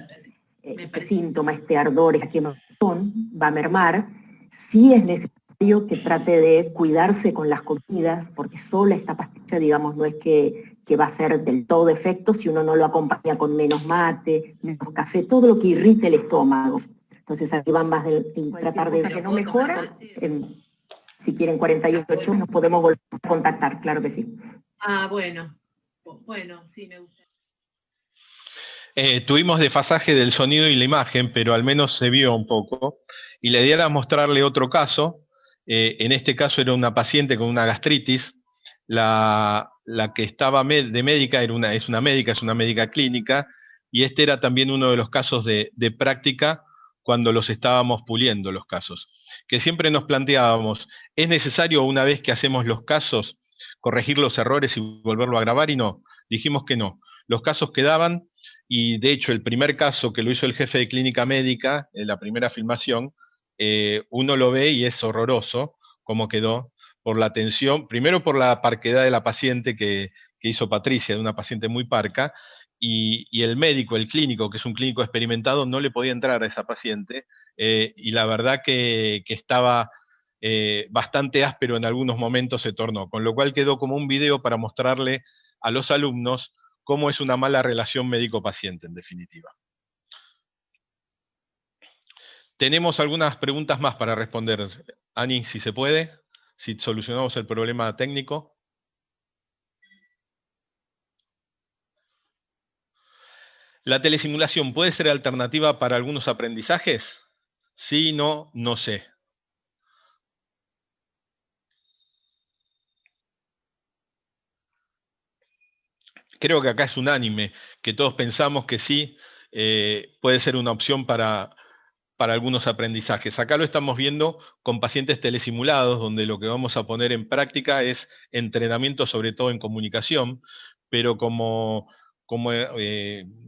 Este síntoma, este ardor, esta quemazón, va a mermar. Sí es necesario que trate de cuidarse con las comidas, porque sola esta pastilla, digamos, no es que va a ser del todo efecto si uno no lo acompaña con menos mate, menos café, todo lo que irrite el estómago. Entonces aquí van más de tratar de que no mejora. Si quieren 48 nos podemos volver a contactar, claro que sí. Ah, bueno, sí me gusta. Tuvimos desfasaje del sonido y la imagen, pero al menos se vio un poco. Y la idea era mostrarle otro caso. En este caso era una paciente con una gastritis. La que estaba de médica es una médica clínica, y este era también uno de los casos de práctica cuando los estábamos puliendo los casos. Que siempre nos planteábamos, ¿es necesario una vez que hacemos los casos corregir los errores y volverlo a grabar? Y no, dijimos que no. Los casos quedaban, y de hecho el primer caso que lo hizo el jefe de clínica médica, en la primera filmación, uno lo ve y es horroroso cómo quedó, por la atención, primero por la parquedad de la paciente que hizo Patricia, de una paciente muy parca, y el médico, el clínico, que es un clínico experimentado, no le podía entrar a esa paciente, y la verdad que estaba bastante áspero en algunos momentos se tornó, con lo cual quedó como un video para mostrarle a los alumnos cómo es una mala relación médico-paciente, en definitiva. Tenemos algunas preguntas más para responder. Ani, si se puede, si solucionamos el problema técnico. ¿La telesimulación puede ser alternativa para algunos aprendizajes? Sí, no, no sé. Creo que acá es unánime, que todos pensamos que sí, puede ser una opción para algunos aprendizajes. Acá lo estamos viendo con pacientes telesimulados, donde lo que vamos a poner en práctica es entrenamiento, sobre todo en comunicación, pero como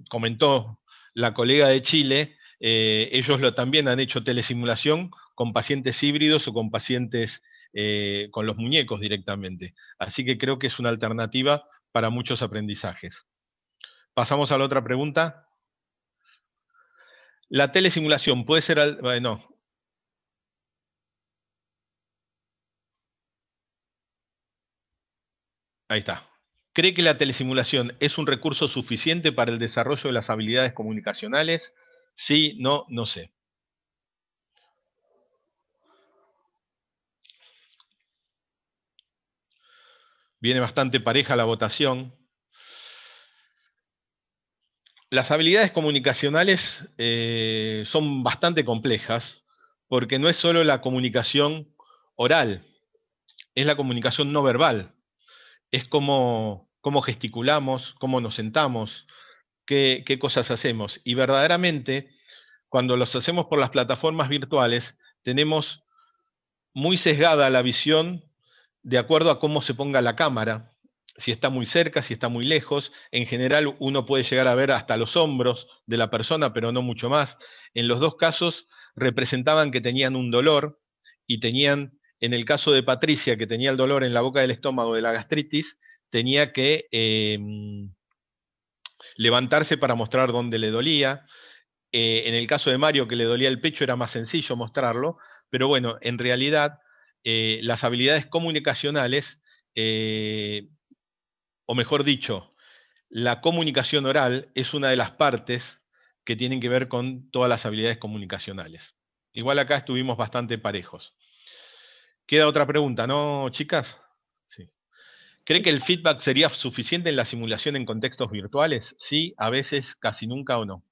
comentó la colega de Chile, ellos también han hecho telesimulación con pacientes híbridos o con pacientes con los muñecos directamente. Así que creo que es una alternativa para muchos aprendizajes. Pasamos a la otra pregunta. La telesimulación puede ser... Bueno. Ahí está. ¿Cree que la telesimulación es un recurso suficiente para el desarrollo de las habilidades comunicacionales? Sí, no, no sé. Viene bastante pareja la votación. Las habilidades comunicacionales son bastante complejas, porque no es solo la comunicación oral, es la comunicación no verbal. Es cómo gesticulamos, cómo nos sentamos, qué cosas hacemos. Y verdaderamente, cuando los hacemos por las plataformas virtuales, tenemos muy sesgada la visión de acuerdo a cómo se ponga la cámara. Si está muy cerca, si está muy lejos. En general uno puede llegar a ver hasta los hombros de la persona, pero no mucho más. En los dos casos representaban que tenían un dolor y tenían en el caso de Patricia, que tenía el dolor en la boca del estómago de la gastritis, tenía que levantarse para mostrar dónde le dolía. En el caso de Mario, que le dolía el pecho, era más sencillo mostrarlo, pero bueno, en realidad las habilidades comunicacionales, o mejor dicho, la comunicación oral es una de las partes que tienen que ver con todas las habilidades comunicacionales. Igual acá estuvimos bastante parejos. Queda otra pregunta, ¿no, chicas? Sí. ¿Cree que el feedback sería suficiente en la simulación en contextos virtuales? Sí, a veces, casi nunca o no.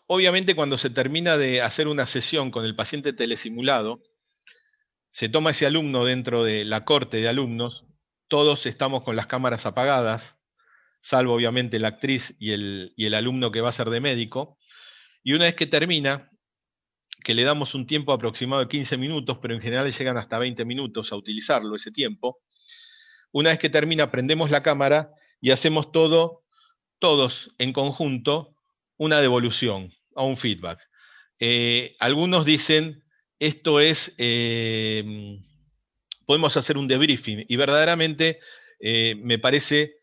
Obviamente, cuando se termina de hacer una sesión con el paciente telesimulado, se toma ese alumno dentro de la corte de alumnos, todos estamos con las cámaras apagadas, salvo obviamente la actriz y el alumno que va a ser de médico, y una vez que termina, que le damos un tiempo aproximado de 15 minutos, pero en general llegan hasta 20 minutos a utilizarlo ese tiempo, una vez que termina prendemos la cámara y hacemos todos en conjunto, una devolución, a un feedback. Algunos dicen, esto es, podemos hacer un debriefing, y verdaderamente me parece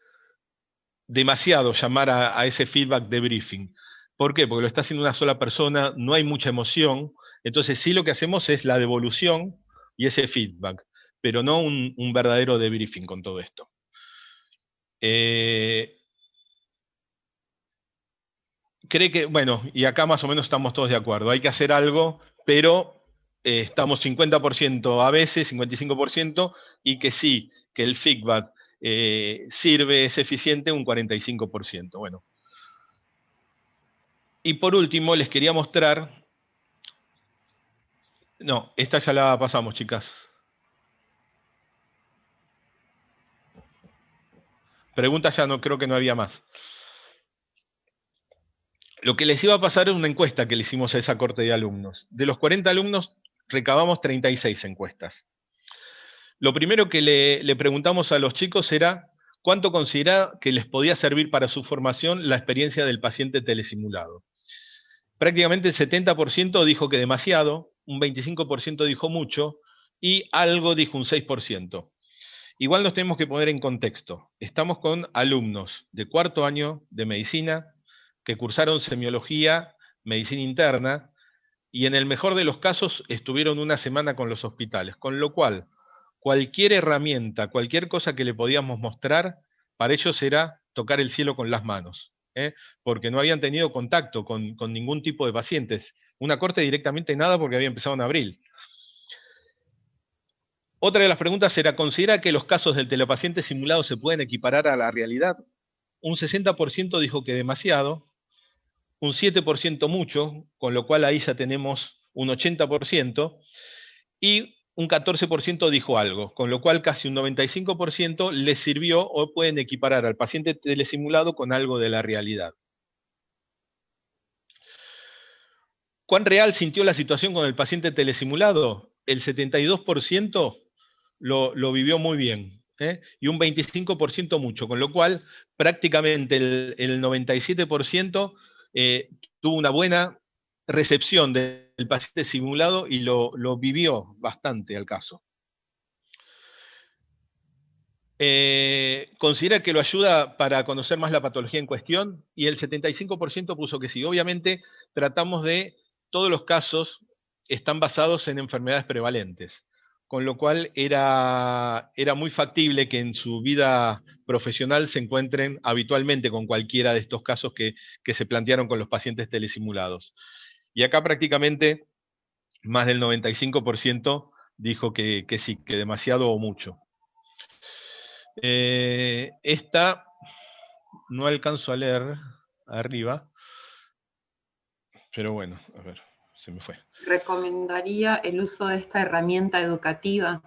demasiado llamar a ese feedback debriefing. ¿Por qué? Porque lo está haciendo una sola persona, no hay mucha emoción, entonces sí lo que hacemos es la devolución y ese feedback, pero no un verdadero debriefing con todo esto. Cree que, bueno, y acá más o menos estamos todos de acuerdo, hay que hacer algo, pero estamos 50% a veces, 55%, y que sí, que el feedback sirve, es eficiente, un 45%. Bueno. Y por último, les quería mostrar, no, esta ya la pasamos, chicas. Preguntas ya no, creo que no había más. Lo que les iba a pasar es una encuesta que le hicimos a esa corte de alumnos. De los 40 alumnos, recabamos 36 encuestas. Lo primero que le preguntamos a los chicos era, ¿cuánto considera que les podía servir para su formación la experiencia del paciente telesimulado? Prácticamente el 70% dijo que demasiado, un 25% dijo mucho, y algo dijo un 6%. Igual nos tenemos que poner en contexto. Estamos con alumnos de cuarto año de medicina, que cursaron semiología, medicina interna, y en el mejor de los casos estuvieron una semana con los hospitales, con lo cual cualquier herramienta, cualquier cosa que le podíamos mostrar, para ellos era tocar el cielo con las manos, porque no habían tenido contacto con ningún tipo de pacientes. Una corte directamente nada porque había empezado en abril. Otra de las preguntas era, ¿considera que los casos del telepaciente simulado se pueden equiparar a la realidad? Un 60% dijo que demasiado, un 7% mucho, con lo cual ahí ya tenemos un 80%, y un 14% dijo algo, con lo cual casi un 95% les sirvió o pueden equiparar al paciente telesimulado con algo de la realidad. ¿Cuán real sintió la situación con el paciente telesimulado? El 72% lo vivió muy bien, y un 25% mucho, con lo cual prácticamente el 97% tuvo una buena recepción del paciente simulado y lo vivió bastante al caso. ¿Considera que lo ayuda para conocer más la patología en cuestión? Y el 75% puso que sí. Obviamente tratamos de, todos los casos están basados en enfermedades prevalentes, con lo cual era muy factible que en su vida profesional se encuentren habitualmente con cualquiera de estos casos que se plantearon con los pacientes telesimulados. Y acá prácticamente más del 95% dijo que sí, que demasiado o mucho. Esta no alcanzo a leer arriba, pero bueno, a ver, se me fue. ¿Recomendaría el uso de esta herramienta educativa?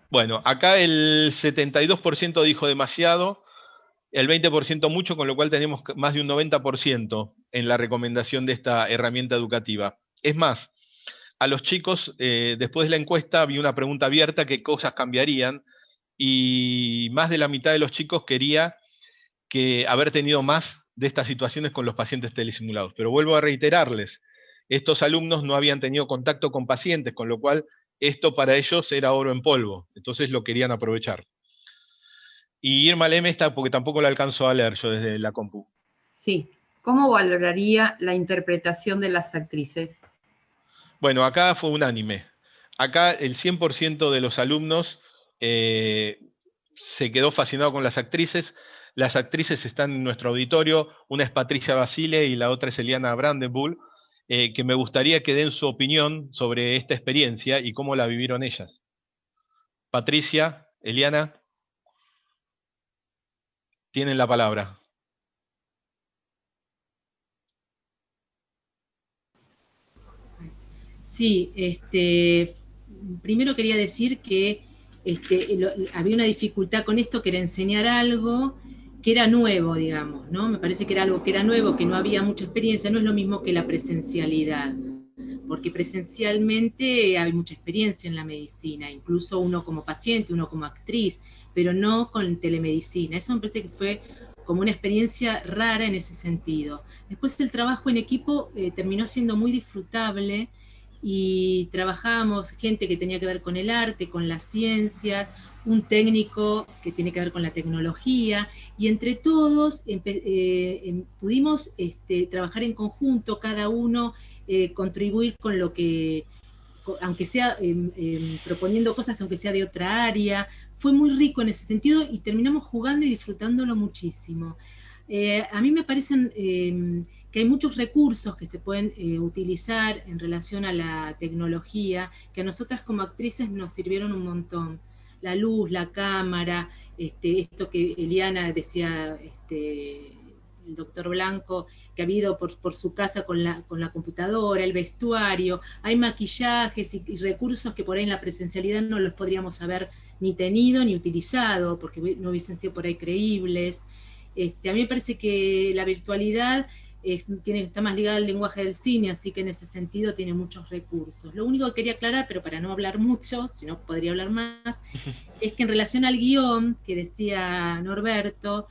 Bueno, acá el 72% dijo demasiado, el 20% mucho, con lo cual tenemos más de un 90% en la recomendación de esta herramienta educativa. Es más, a los chicos, después de la encuesta, había una pregunta abierta, qué cosas cambiarían, y más de la mitad de los chicos quería que haber tenido más de estas situaciones con los pacientes telesimulados. Pero vuelvo a reiterarles, estos alumnos no habían tenido contacto con pacientes, con lo cual esto para ellos era oro en polvo, entonces lo querían aprovechar. Y Irma Leme está, porque tampoco la alcanzo a leer yo desde la compu. Sí. ¿Cómo valoraría la interpretación de las actrices? Bueno, acá fue unánime. Acá el 100% de los alumnos se quedó fascinado con las actrices. Las actrices están en nuestro auditorio, una es Patricia Basile y la otra es Eliana Brandenburg, que me gustaría que den su opinión sobre esta experiencia y cómo la vivieron ellas. Patricia, Eliana, tienen la palabra. Sí, primero quería decir que había una dificultad con esto, que era enseñar algo que era nuevo, digamos, ¿no? Me parece que era algo que era nuevo, que no había mucha experiencia, no es lo mismo que la presencialidad, porque presencialmente hay mucha experiencia en la medicina, incluso uno como paciente, uno como actriz, pero no con telemedicina. Eso me parece que fue como una experiencia rara en ese sentido. Después el trabajo en equipo terminó siendo muy disfrutable, y trabajábamos gente que tenía que ver con el arte, con la ciencia, un técnico que tiene que ver con la tecnología, y entre todos pudimos trabajar en conjunto, cada uno contribuir con lo que, aunque sea proponiendo cosas, aunque sea de otra área. Fue muy rico en ese sentido y terminamos jugando y disfrutándolo muchísimo. A mí me parecen que hay muchos recursos que se pueden utilizar en relación a la tecnología, que a nosotras como actrices nos sirvieron un montón. La luz, la cámara, esto que Eliana decía, el doctor Blanco, que ha habido por su casa con la computadora, el vestuario, hay maquillajes y recursos que por ahí en la presencialidad no los podríamos haber ni tenido ni utilizado, porque no hubiesen sido por ahí creíbles. A mí me parece que la virtualidad está más ligada al lenguaje del cine, así que en ese sentido tiene muchos recursos. Lo único que quería aclarar, pero para no hablar mucho, si no podría hablar más, es que en relación al guión que decía Norberto,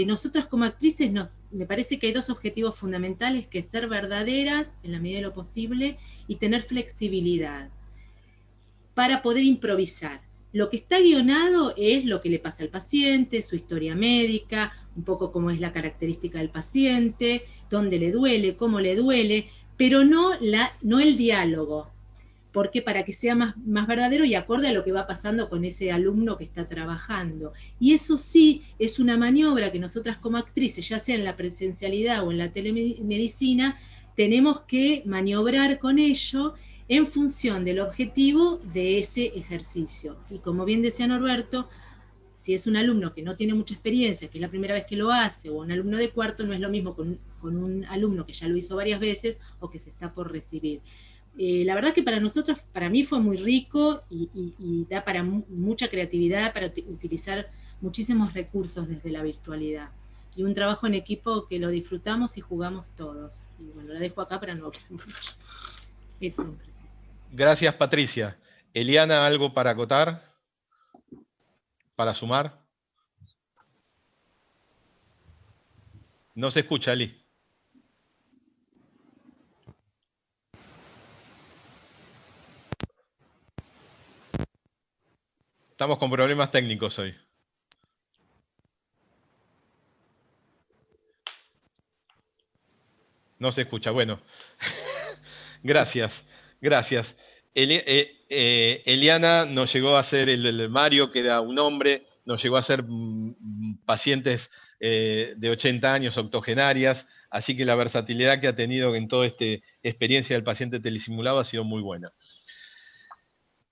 nosotras como actrices me parece que hay dos objetivos fundamentales, que es ser verdaderas en la medida de lo posible y tener flexibilidad para poder improvisar. Lo que está guionado es lo que le pasa al paciente, su historia médica, un poco cómo es la característica del paciente, dónde le duele, cómo le duele, pero no el diálogo, porque para que sea más verdadero y acorde a lo que va pasando con ese alumno que está trabajando. Y eso sí es una maniobra que nosotras como actrices, ya sea en la presencialidad o en la telemedicina, tenemos que maniobrar con ello en función del objetivo de ese ejercicio. Y como bien decía Norberto, si es un alumno que no tiene mucha experiencia, que es la primera vez que lo hace, o un alumno de cuarto, no es lo mismo con un alumno que ya lo hizo varias veces o que se está por recibir. La verdad que para nosotros, para mí fue muy rico y da para mucha creatividad, para utilizar muchísimos recursos desde la virtualidad. Y un trabajo en equipo que lo disfrutamos y jugamos todos. Y bueno, la dejo acá para no hablar mucho. Eso. Gracias, Patricia. Eliana, ¿algo para acotar? ¿Para sumar? No se escucha, Eli. Estamos con problemas técnicos hoy. No se escucha, bueno. Gracias, gracias. Eliana nos llegó a ser el Mario, que era un hombre, nos llegó a ser pacientes de 80 años, octogenarias, así que la versatilidad que ha tenido en toda esta experiencia del paciente telesimulado ha sido muy buena.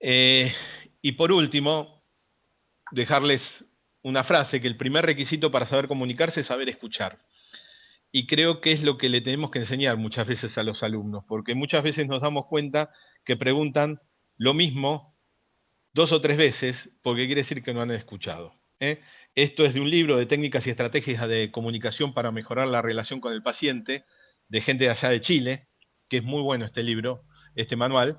Y por último, dejarles una frase, que el primer requisito para saber comunicarse es saber escuchar. Y creo que es lo que le tenemos que enseñar muchas veces a los alumnos, porque muchas veces nos damos cuenta que preguntan lo mismo 2 o 3 veces, porque quiere decir que no han escuchado. Esto es de un libro de técnicas y estrategias de comunicación para mejorar la relación con el paciente, de gente de allá de Chile, que es muy bueno este libro, este manual,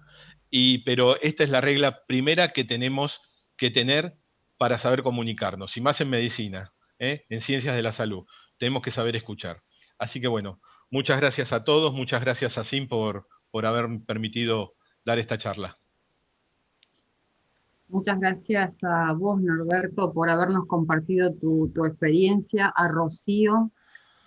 pero esta es la regla primera que tenemos que tener para saber comunicarnos, y más en medicina. en ciencias de la salud. Tenemos que saber escuchar. Así que bueno, muchas gracias a todos, muchas gracias a SIM por haber permitido dar esta charla. Muchas gracias a vos, Norberto, por habernos compartido tu experiencia, a Rocío.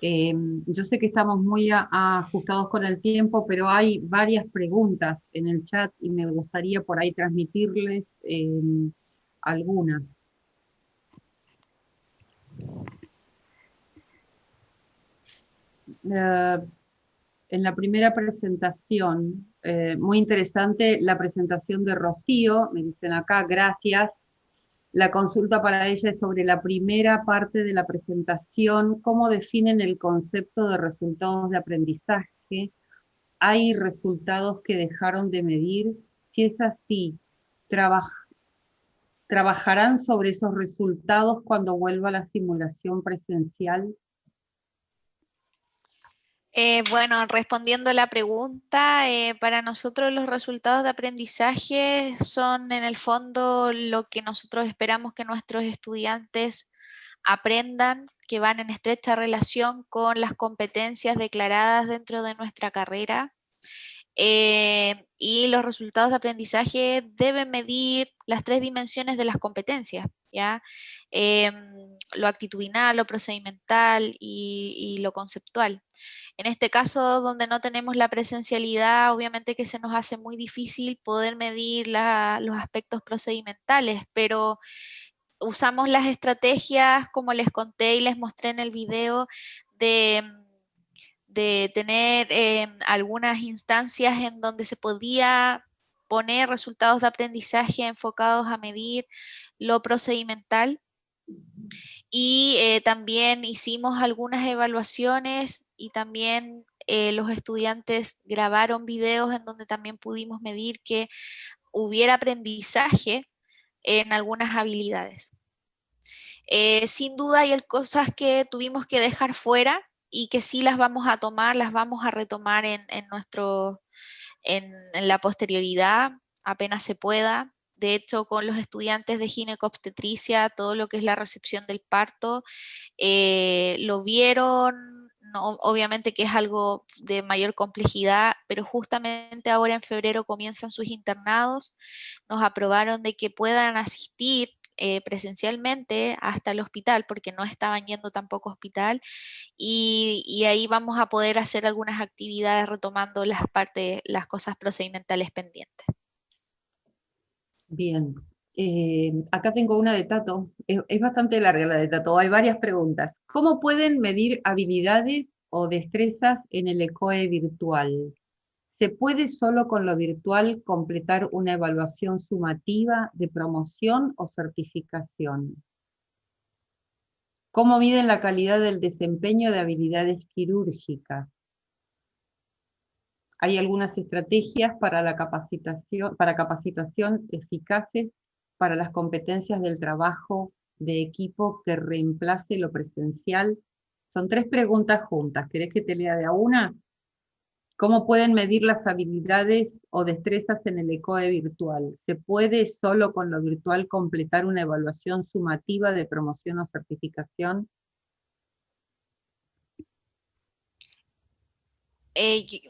Yo sé que estamos muy ajustados con el tiempo, pero hay varias preguntas en el chat y me gustaría por ahí transmitirles algunas. En la primera presentación, muy interesante la presentación de Rocío, me dicen acá, gracias. La consulta para ella es sobre la primera parte de la presentación, cómo definen el concepto de resultados de aprendizaje. ¿Hay resultados que dejaron de medir? Si es así, ¿trabajarán sobre esos resultados cuando vuelva a la simulación presencial? Bueno, respondiendo a la pregunta, para nosotros los resultados de aprendizaje son en el fondo lo que nosotros esperamos que nuestros estudiantes aprendan, que van en estrecha relación con las competencias declaradas dentro de nuestra carrera. Y los resultados de aprendizaje deben medir las 3 dimensiones de las competencias, ¿ya? Lo actitudinal, lo procedimental y lo conceptual. En este caso, donde no tenemos la presencialidad, obviamente que se nos hace muy difícil poder medir los aspectos procedimentales, pero usamos las estrategias, como les conté y les mostré en el video, de tener algunas instancias en donde se podía poner resultados de aprendizaje enfocados a medir lo procedimental. Y también hicimos algunas evaluaciones y también los estudiantes grabaron videos en donde también pudimos medir que hubiera aprendizaje en algunas habilidades. Sin duda hay cosas que tuvimos que dejar fuera y que sí las vamos a tomar, las vamos a retomar en la posterioridad, apenas se pueda. De hecho, con los estudiantes de ginecobstetricia, todo lo que es la recepción del parto, lo vieron, no, obviamente que es algo de mayor complejidad, pero justamente ahora en febrero comienzan sus internados, nos aprobaron de que puedan asistir presencialmente hasta el hospital, porque no estaban yendo tampoco a hospital, y ahí vamos a poder hacer algunas actividades retomando las cosas procedimentales pendientes. Bien, acá tengo una de Tato, es bastante larga la de Tato, hay varias preguntas. ¿Cómo pueden medir habilidades o destrezas en el ECOE virtual? ¿Se puede solo con lo virtual completar una evaluación sumativa de promoción o certificación? ¿Cómo miden la calidad del desempeño de habilidades quirúrgicas? Hay algunas estrategias para la capacitación eficaces para las competencias del trabajo de equipo que reemplace lo presencial. Son 3 preguntas juntas. ¿Querés que te lea de a una? ¿Cómo pueden medir las habilidades o destrezas en el ECOE virtual? ¿Se puede solo con lo virtual completar una evaluación sumativa de promoción o certificación?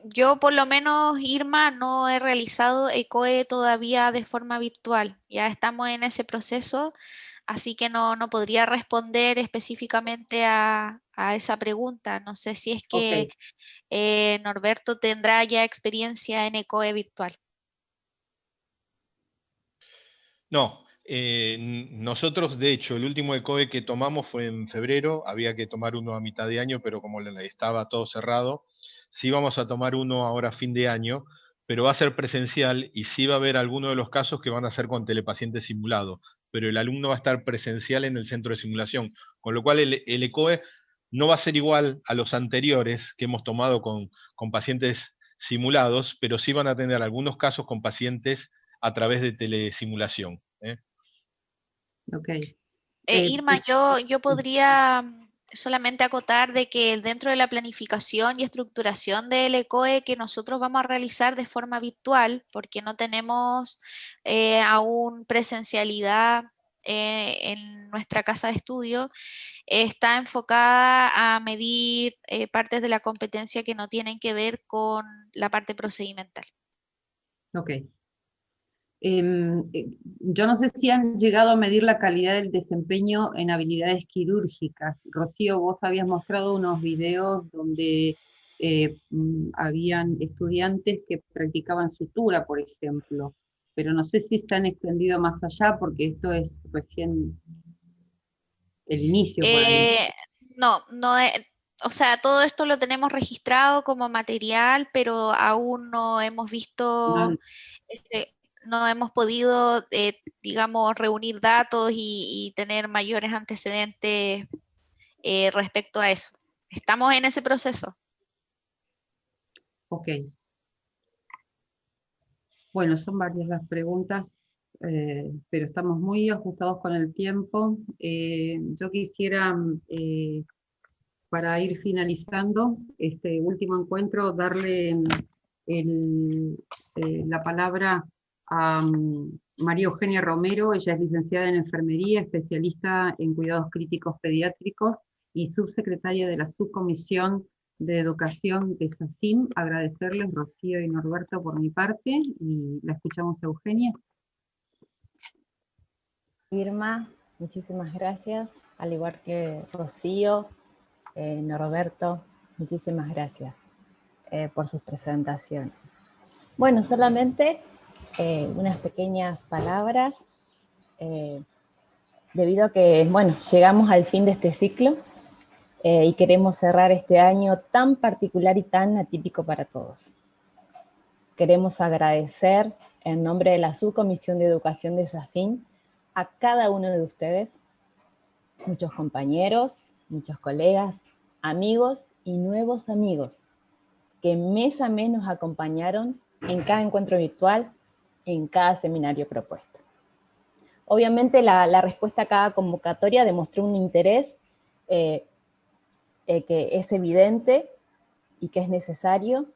Yo por lo menos, Irma, no he realizado ECOE todavía de forma virtual. Ya estamos en ese proceso, así que no podría responder específicamente a esa pregunta. No sé si es que Norberto tendrá ya experiencia en ECOE virtual. No, nosotros de hecho el último ECOE que tomamos fue en febrero, había que tomar uno a mitad de año, pero como estaba todo cerrado, sí vamos a tomar uno ahora a fin de año, pero va a ser presencial y sí va a haber algunos de los casos que van a ser con telepaciente simulado, pero el alumno va a estar presencial en el centro de simulación, con lo cual el ECOE no va a ser igual a los anteriores que hemos tomado con pacientes simulados, pero sí van a tener algunos casos con pacientes a través de telesimulación. Okay. Irma, yo podría solamente acotar de que dentro de la planificación y estructuración del ECOE que nosotros vamos a realizar de forma virtual, porque no tenemos aún presencialidad en nuestra casa de estudio está enfocada a medir partes de la competencia que no tienen que ver con la parte procedimental. Ok. Yo no sé si han llegado a medir la calidad del desempeño en habilidades quirúrgicas. Rocío, vos habías mostrado unos videos donde habían estudiantes que practicaban sutura, por ejemplo, pero no sé si se han extendido más allá porque esto es recién el inicio por ahí. No, o sea, todo esto lo tenemos registrado como material, pero aún no hemos visto, no hemos podido, digamos, reunir datos y tener mayores antecedentes respecto a eso. Estamos en ese proceso. Ok. Bueno, son varias las preguntas, pero estamos muy ajustados con el tiempo. Yo quisiera, para ir finalizando este último encuentro, darle la palabra a María Eugenia Romero. Ella es licenciada en enfermería, especialista en cuidados críticos pediátricos y subsecretaria de la Subcomisión de Educación de SACIM. Agradecerles, Rocío y Norberto, por mi parte, y la escuchamos a Eugenia. Irma, muchísimas gracias, al igual que Rocío, Norberto, muchísimas gracias por sus presentaciones. Bueno, solamente unas pequeñas palabras, debido a que, bueno, llegamos al fin de este ciclo y queremos cerrar este año tan particular y tan atípico para todos. Queremos agradecer en nombre de la Subcomisión de Educación de SACIM a cada uno de ustedes, muchos compañeros, muchos colegas, amigos y nuevos amigos que mes a mes nos acompañaron en cada encuentro virtual, en cada seminario propuesto. Obviamente la respuesta a cada convocatoria demostró un interés que es evidente y que es necesario,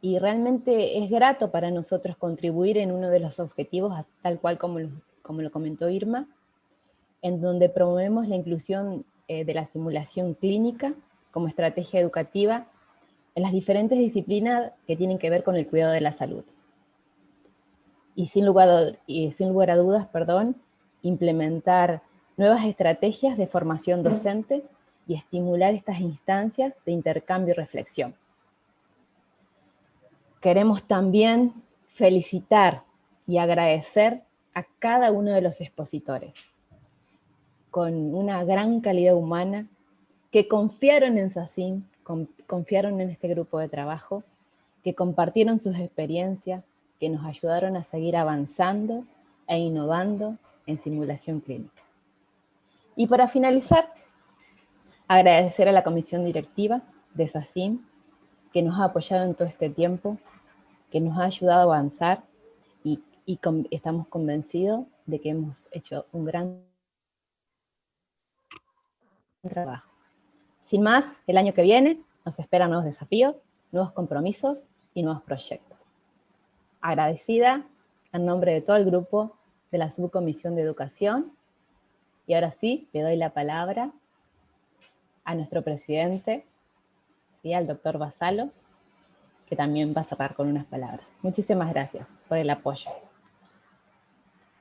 y realmente es grato para nosotros contribuir en uno de los objetivos, tal cual como lo comentó Irma, en donde promovemos la inclusión de la simulación clínica como estrategia educativa en las diferentes disciplinas que tienen que ver con el cuidado de la salud. Y sin lugar a dudas, implementar nuevas estrategias de formación docente y estimular estas instancias de intercambio y reflexión. Queremos también felicitar y agradecer a cada uno de los expositores, con una gran calidad humana, que confiaron en SACIM, confiaron en este grupo de trabajo, que compartieron sus experiencias, que nos ayudaron a seguir avanzando e innovando en simulación clínica. Y para finalizar, agradecer a la comisión directiva de SACIM, que nos ha apoyado en todo este tiempo, que nos ha ayudado a avanzar y estamos convencidos de que hemos hecho un gran trabajo. Sin más, el año que viene nos esperan nuevos desafíos, nuevos compromisos y nuevos proyectos. Agradecida en nombre de todo el grupo de la Subcomisión de Educación, y ahora sí, le doy la palabra a nuestro presidente y al doctor Vasalo, que también va a cerrar con unas palabras. Muchísimas gracias por el apoyo.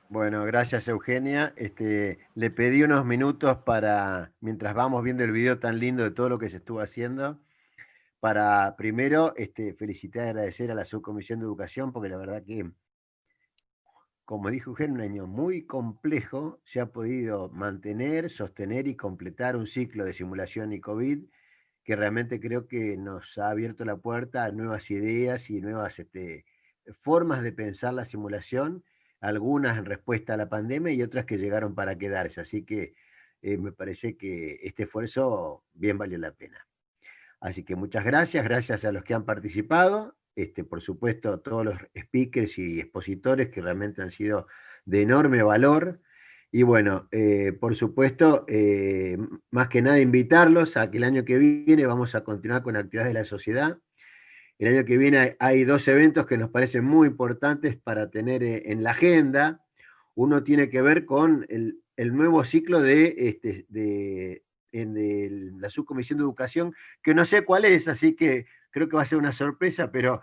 Bueno, gracias Eugenia. Le pedí unos minutos para, mientras vamos viendo el video tan lindo de todo lo que se estuvo haciendo, para primero felicitar y agradecer a la Subcomisión de Educación, porque la verdad que, como dijo Eugenia, un año muy complejo, se ha podido mantener, sostener y completar un ciclo de simulación y COVID, que realmente creo que nos ha abierto la puerta a nuevas ideas y nuevas formas de pensar la simulación, algunas en respuesta a la pandemia y otras que llegaron para quedarse. Así que me parece que este esfuerzo bien valió la pena. Así que muchas gracias, gracias a los que han participado, por supuesto a todos los speakers y expositores que realmente han sido de enorme valor. Y bueno, por supuesto, más que nada invitarlos a que el año que viene vamos a continuar con actividades de la sociedad. El año que viene hay dos eventos que nos parecen muy importantes para tener en la agenda. uno tiene que ver con el nuevo ciclo de la Subcomisión de Educación, que no sé cuál es, así que creo que va a ser una sorpresa, pero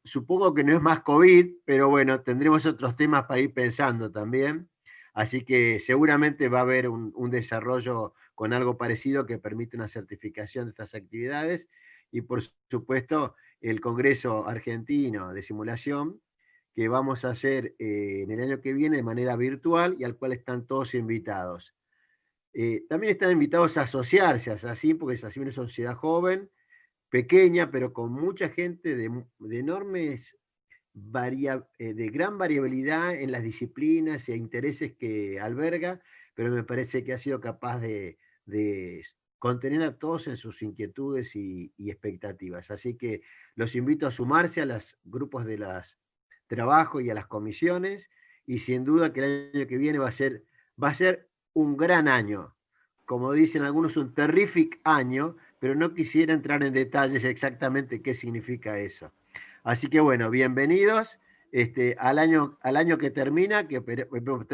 supongo que no es más COVID, pero bueno, tendremos otros temas para ir pensando también, así que seguramente va a haber un desarrollo con algo parecido que permite una certificación de estas actividades, y por supuesto el Congreso Argentino de Simulación, que vamos a hacer en el año que viene de manera virtual y al cual están todos invitados. También están invitados a asociarse a SACIM, porque SACIM es una sociedad joven, pequeña, pero con mucha gente de enormes, de gran variabilidad en las disciplinas e intereses que alberga, pero me parece que ha sido capaz de contener a todos en sus inquietudes y expectativas. Así que los invito a sumarse a los grupos de las trabajo y a las comisiones, y sin duda que el año que viene va a ser un gran año. Como dicen algunos, un terrific año, pero no quisiera entrar en detalles exactamente qué significa eso. Así que bueno, bienvenidos al año que termina, que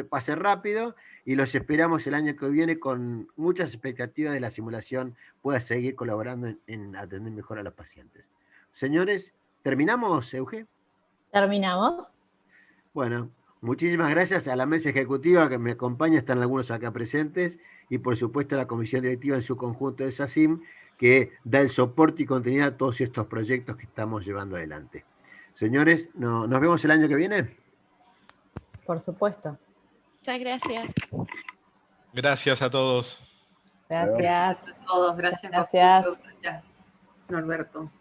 pase rápido, y los esperamos el año que viene con muchas expectativas de la simulación pueda seguir colaborando en atender mejor a los pacientes. Señores, ¿terminamos, Euge? Terminamos. Bueno, muchísimas gracias a la mesa ejecutiva que me acompaña, están algunos acá presentes, y por supuesto a la comisión directiva en su conjunto de SACIM, que da el soporte y continuidad a todos estos proyectos que estamos llevando adelante. Señores, ¿nos vemos el año que viene? Por supuesto. Muchas gracias. Gracias a todos. Gracias. Gracias a todos, gracias. Gracias. Norberto.